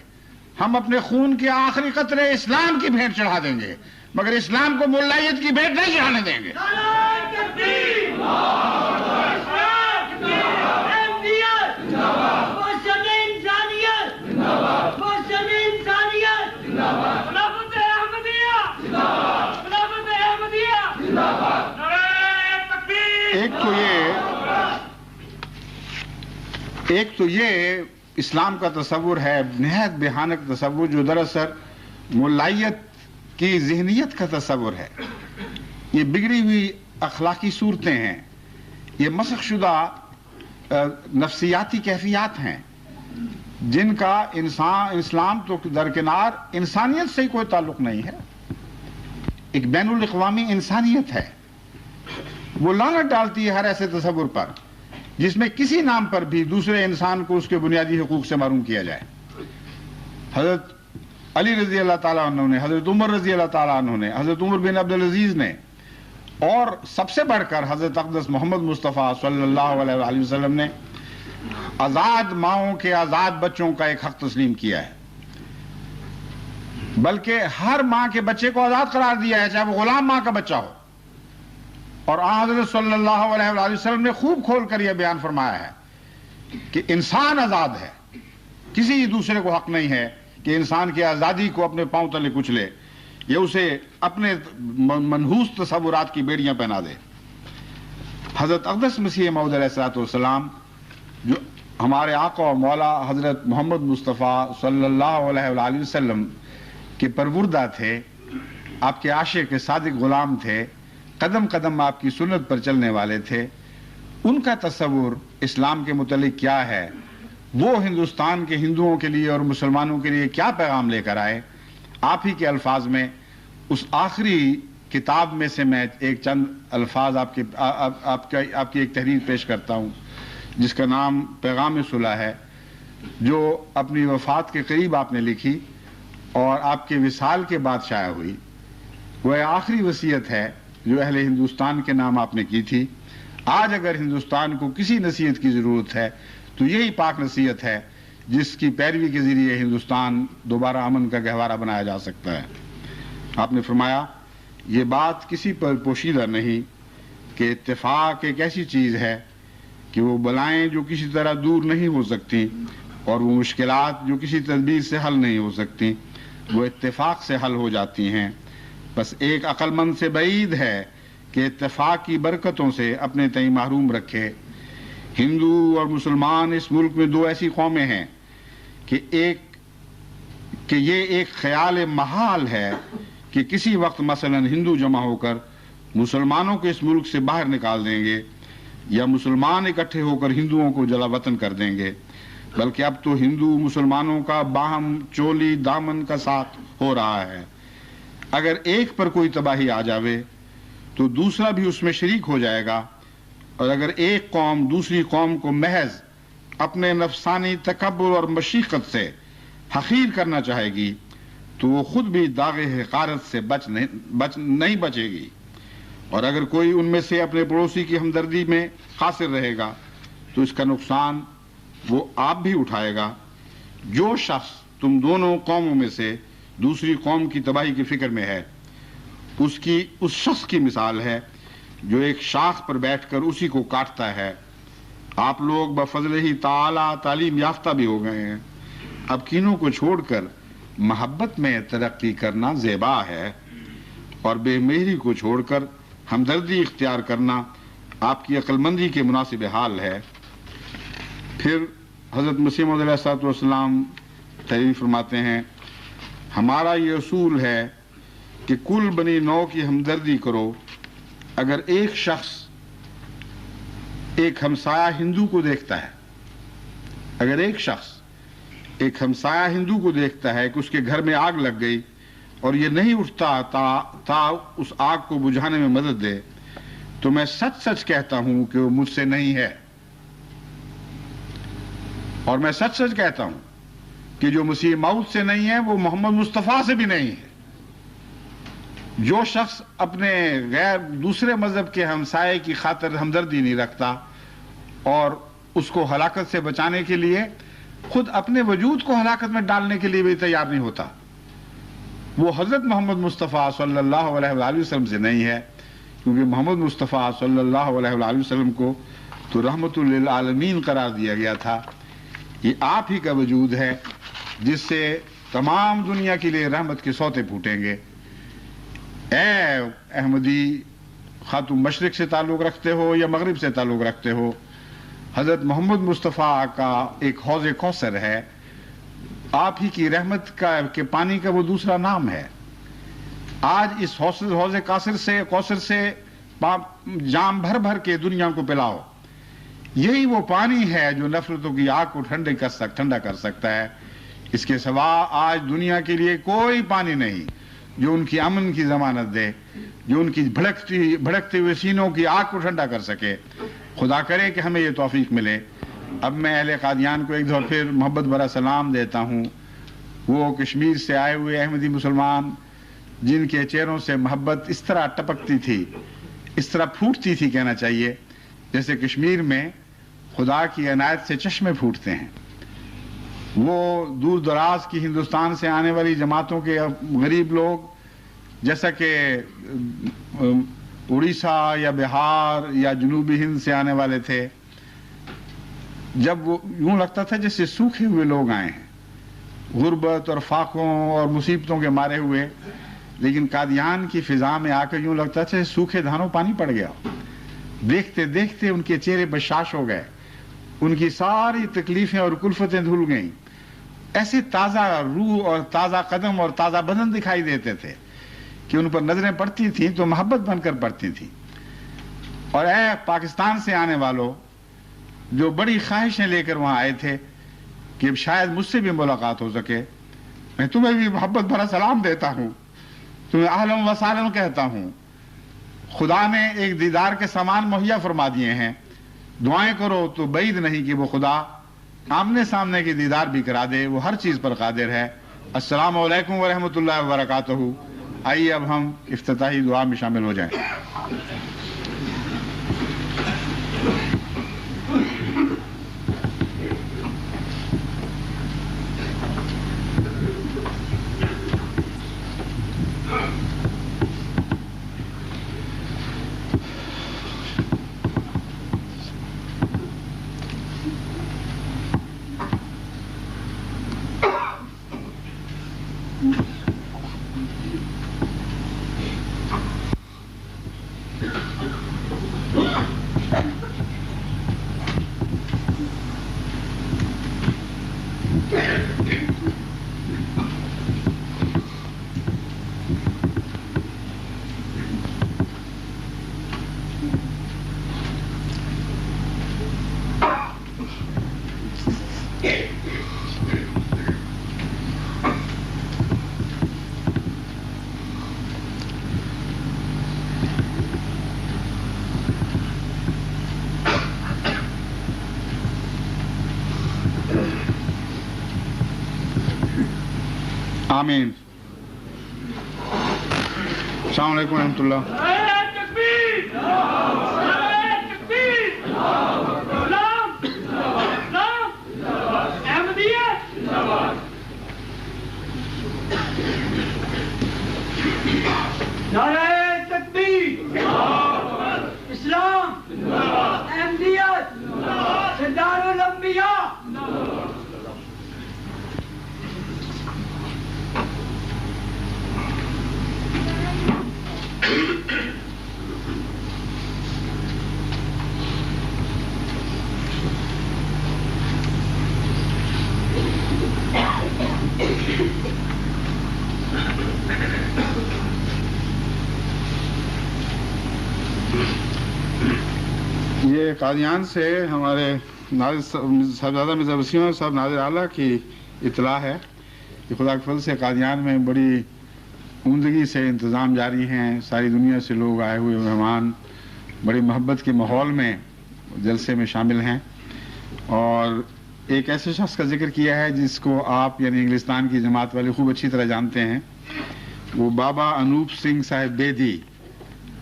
ہم اپنے خون کے آخری قطرے اسلام کی بھینٹ چڑھا دیں گے، مگر اسلام کو ملائیت کی بھینٹ نہیں چڑھانے دیں گے۔ ایک تو یہ اسلام کا تصور ہے نہایت بھیانک تصور جو دراصل ملائیت کی ذہنیت کا تصور ہے۔ یہ بگڑی ہوئی اخلاقی صورتیں ہیں، یہ مسخ شدہ نفسیاتی کیفیات ہیں جن کا اسلام تو درکنار انسانیت سے ہی کوئی تعلق نہیں ہے۔ ایک بین الاقوامی انسانیت ہے، وہ لعنت ڈالتی ہے ہر ایسے تصور پر جس میں کسی نام پر بھی دوسرے انسان کو اس کے بنیادی حقوق سے محروم کیا جائے۔ حضرت علی رضی اللہ تعالیٰ عنہ نے، حضرت عمر رضی اللہ تعالیٰ عنہ نے، حضرت عمر بن عبدالعزیز نے، اور سب سے بڑھ کر حضرت اقدس محمد مصطفیٰ صلی اللہ علیہ وآلہ وسلم نے آزاد ماؤں کے آزاد بچوں کا ایک حق تسلیم کیا ہے، بلکہ ہر ماں کے بچے کو آزاد قرار دیا ہے، چاہے وہ غلام ماں کا بچہ ہو. اور حضرت صلی اللہ علیہ وآلہ وسلم نے خوب کھول کر یہ بیان فرمایا ہے کہ انسان آزاد ہے، کسی دوسرے کو حق نہیں ہے کہ انسان کی آزادی کو اپنے پاؤں تلے کچلے یا اسے اپنے منحوس تصورات کی بیڑیاں پہنا دے. حضرت اقدس مسیح موعود علیہ الصلوۃ والسلام جو ہمارے آقا و مولا حضرت محمد مصطفیٰ صلی اللہ علیہ وآلہ وسلم کے پروردہ تھے، آپ کے عاشق صادق غلام تھے، قدم قدم آپ کی سنت پر چلنے والے تھے، ان کا تصور اسلام کے متعلق کیا ہے، وہ ہندوستان کے ہندوؤں کے لیے اور مسلمانوں کے لیے کیا پیغام لے کر آئے، آپ ہی کے الفاظ میں اس آخری کتاب میں سے میں ایک چند الفاظ آپ کی ایک تحریر پیش کرتا ہوں جس کا نام پیغام صلح ہے، جو اپنی وفات کے قریب آپ نے لکھی اور آپ کے وصال کے بعد شائع ہوئی. وہ آخری وصیت ہے جو اہل ہندوستان کے نام آپ نے کی تھی. آج اگر ہندوستان کو کسی نصیحت کی ضرورت ہے تو یہی پاک نصیحت ہے جس کی پیروی کے ذریعے ہندوستان دوبارہ امن کا گہوارہ بنایا جا سکتا ہے. آپ نے فرمایا یہ بات کسی پر پوشیدہ نہیں کہ اتفاق ایک ایسی چیز ہے کہ وہ بلائیں جو کسی طرح دور نہیں ہو سکتی اور وہ مشکلات جو کسی تدبیر سے حل نہیں ہو سکتی وہ اتفاق سے حل ہو جاتی ہیں. بس ایک عقل مند سے بعید ہے کہ اتفاق کی برکتوں سے اپنے تئیں محروم رکھے. ہندو اور مسلمان اس ملک میں دو ایسی قومیں ہیں کہ یہ ایک خیال محال ہے کہ کسی وقت مثلا ہندو جمع ہو کر مسلمانوں کو اس ملک سے باہر نکال دیں گے یا مسلمان اکٹھے ہو کر ہندوؤں کو جلا وطن کر دیں گے، بلکہ اب تو ہندو مسلمانوں کا باہم چولی دامن کا ساتھ ہو رہا ہے. اگر ایک پر کوئی تباہی آ جاوے تو دوسرا بھی اس میں شریک ہو جائے گا، اور اگر ایک قوم دوسری قوم کو محض اپنے نفسانی تکبر اور مشیقت سے حقیر کرنا چاہے گی تو وہ خود بھی داغ حقارت سے نہیں بچے گی. اور اگر کوئی ان میں سے اپنے پڑوسی کی ہمدردی میں قاصر رہے گا تو اس کا نقصان وہ آپ بھی اٹھائے گا. جو شخص تم دونوں قوموں میں سے دوسری قوم کی تباہی کی فکر میں ہے اس شخص کی مثال ہے جو ایک شاخ پر بیٹھ کر اسی کو کاٹتا ہے. آپ لوگ بفضل ہی تعالی تعلیم یافتہ بھی ہو گئے ہیں. اب کینوں کو چھوڑ کر محبت میں ترقی کرنا زیبا ہے اور بے مہری کو چھوڑ کر ہمدردی اختیار کرنا آپ کی عقل مندی کے مناسب حال ہے. پھر حضرت مسیح موعود علیہ الصلوۃ والسلام تحریر فرماتے ہیں ہمارا یہ اصول ہے کہ کل بنی نو کی ہمدردی کرو. اگر ایک شخص ایک ہمسایہ ہندو کو دیکھتا ہے ایک ہمسایہ ہندو کو دیکھتا ہے کہ اس کے گھر میں آگ لگ گئی اور یہ نہیں اٹھتا تا اس آگ کو بجھانے میں مدد دے تو میں سچ سچ کہتا ہوں کہ وہ مجھ سے نہیں ہے، اور میں سچ سچ کہتا ہوں کہ جو مسیح موعود سے نہیں ہے وہ محمد مصطفیٰ سے بھی نہیں ہے. جو شخص اپنے دوسرے مذہب کے ہمسائے کی خاطر ہمدردی نہیں رکھتا اور اس کو ہلاکت سے بچانے کے لیے خود اپنے وجود کو ہلاکت میں ڈالنے کے لیے بھی تیار نہیں ہوتا، وہ حضرت محمد مصطفیٰ صلی اللہ علیہ وآلہ وسلم سے نہیں ہے. کیونکہ محمد مصطفیٰ صلی اللہ علیہ وآلہ وسلم کو تو رحمت للعالمین قرار دیا گیا تھا. یہ آپ ہی کا وجود ہے جس سے تمام دنیا کے لیے رحمت کے سوتے پھوٹیں گے. اے احمدی، خواہ تم مشرق سے تعلق رکھتے ہو یا مغرب سے تعلق رکھتے ہو، حضرت محمد مصطفیٰ کا ایک حوض کوثر ہے. آپ ہی کی رحمت کے پانی کا وہ دوسرا نام ہے. آج اس حوض کوثر سے جام بھر بھر کے دنیا کو پلاؤ. یہی وہ پانی ہے جو نفرتوں کی آگ کو ٹھنڈا کر سکتا ہے. اس کے سوا آج دنیا کے لیے کوئی پانی نہیں جو ان کی امن کی ضمانت دے، جو ان کی بھڑکتے ہوئے سینوں کی آگ کو ٹھنڈا کر سکے. خدا کرے کہ ہمیں یہ توفیق ملے. اب میں اہل قادیان کو ایک دفعہ پھر محبت بھرا سلام دیتا ہوں. وہ کشمیر سے آئے ہوئے احمدی مسلمان جن کے چہروں سے محبت اس طرح ٹپکتی تھی، اس طرح پھوٹتی تھی کہنا چاہیے، جیسے کشمیر میں خدا کی عنایت سے چشمے پھوٹتے ہیں۔ وہ دور دراز کی ہندوستان سے آنے والی جماعتوں کے غریب لوگ، جیسا کہ اڑیسہ یا بہار یا جنوبی ہند سے آنے والے تھے، جب وہ یوں لگتا تھا جیسے سوکھے ہوئے لوگ آئے ہیں، غربت اور فاقوں اور مصیبتوں کے مارے ہوئے، لیکن قادیان کی فضا میں آ کر یوں لگتا تھا سوکھے دھانوں پانی پڑ گیا۔ دیکھتے دیکھتے ان کے چہرے بشاش ہو گئے، ان کی ساری تکلیفیں اور کلفتیں دھل گئیں، ایسے تازہ روح اور تازہ قدم اور تازہ بدن دکھائی دیتے تھے کہ ان پر نظریں پڑتی تھیں تو محبت بن کر پڑتی تھیں۔ اور اے پاکستان سے آنے والوں جو بڑی خواہشیں لے کر وہاں آئے تھے کہ شاید مجھ سے بھی ملاقات ہو سکے، میں تمہیں بھی محبت بھرا سلام دیتا ہوں، تمہیں اہلاً و سہلاً کہتا ہوں۔ خدا نے ایک دیدار کے سامان مہیا فرما دیے ہیں، دعائیں کرو تو بعید نہیں کہ وہ خدا آمنے سامنے کی دیدار بھی کرا دے، وہ ہر چیز پر قادر ہے۔ السلام علیکم ورحمۃ اللہ وبرکاتہ۔ آئیے اب ہم افتتاحی دعا میں شامل ہو جائیں۔ آمین۔ السلام علیکم ورحمۃ اللہ۔ نعرہ تکبیر! نعرہ تکبیر! اسلام! اسلام! احمدیت! نعرہ تکبیر! اسلام! احمدیت! سردار الانبیاء! یہ قادیان سے ہمارے صاحبزادہ مرزا وسیم صاحب ناظر اعلیٰ کی اطلاع ہے کہ خدا کے فضل سے قادیان میں بڑی عمدگی سے انتظام جاری ہیں، ساری دنیا سے لوگ آئے ہوئے مہمان بڑی محبت کے ماحول میں جلسے میں شامل ہیں۔ اور ایک ایسے شخص کا ذکر کیا ہے جس کو آپ یعنی انگلستان کی جماعت والے خوب اچھی طرح جانتے ہیں، وہ بابا انوپ سنگھ صاحب بیدی،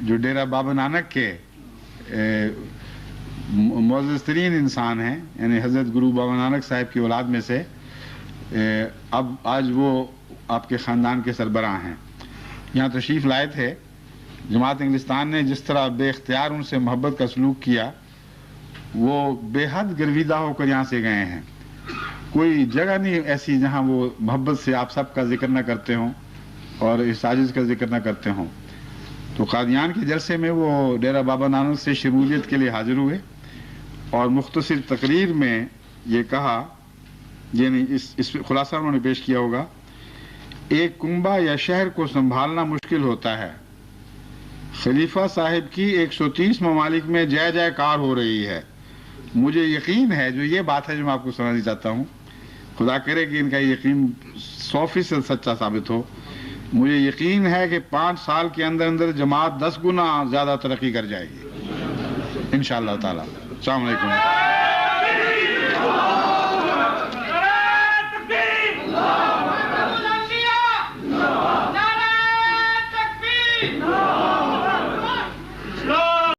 جو ڈیرہ بابا نانک کے معزز ترین انسان ہیں، یعنی حضرت گرو بابا نانک صاحب کی اولاد میں سے اب آج وہ آپ کے خاندان کے سربراہ ہیں، یہاں تشریف لائے تھے۔ جماعت انگلستان نے جس طرح بے اختیار ان سے محبت کا سلوک کیا، وہ بے حد گرویدہ ہو کر یہاں سے گئے ہیں۔ کوئی جگہ نہیں ایسی جہاں وہ محبت سے آپ سب کا ذکر نہ کرتے ہوں اور اس عاجز کا ذکر نہ کرتے ہوں۔ تو قادیان کے جلسے میں وہ ڈیرہ بابا نانک سے شمولیت کے لیے حاضر ہوئے اور مختصر تقریر میں یہ کہا، یعنی اس خلاصہ انہوں نے پیش کیا ہوگا، ایک کنبہ یا شہر کو سنبھالنا مشکل ہوتا ہے، خلیفہ صاحب کی 130 ممالک میں جے جے کار ہو رہی ہے۔ مجھے یقین ہے، جو یہ بات ہے جو میں آپ کو سنانا چاہتا ہوں، خدا کرے کہ ان کا یقین 100% سچا ثابت ہو، مجھے یقین ہے کہ 5 سال کے اندر اندر جماعت 10 گنا زیادہ ترقی کر جائے گی انشاءاللہ تعالی۔ السلام علیکم۔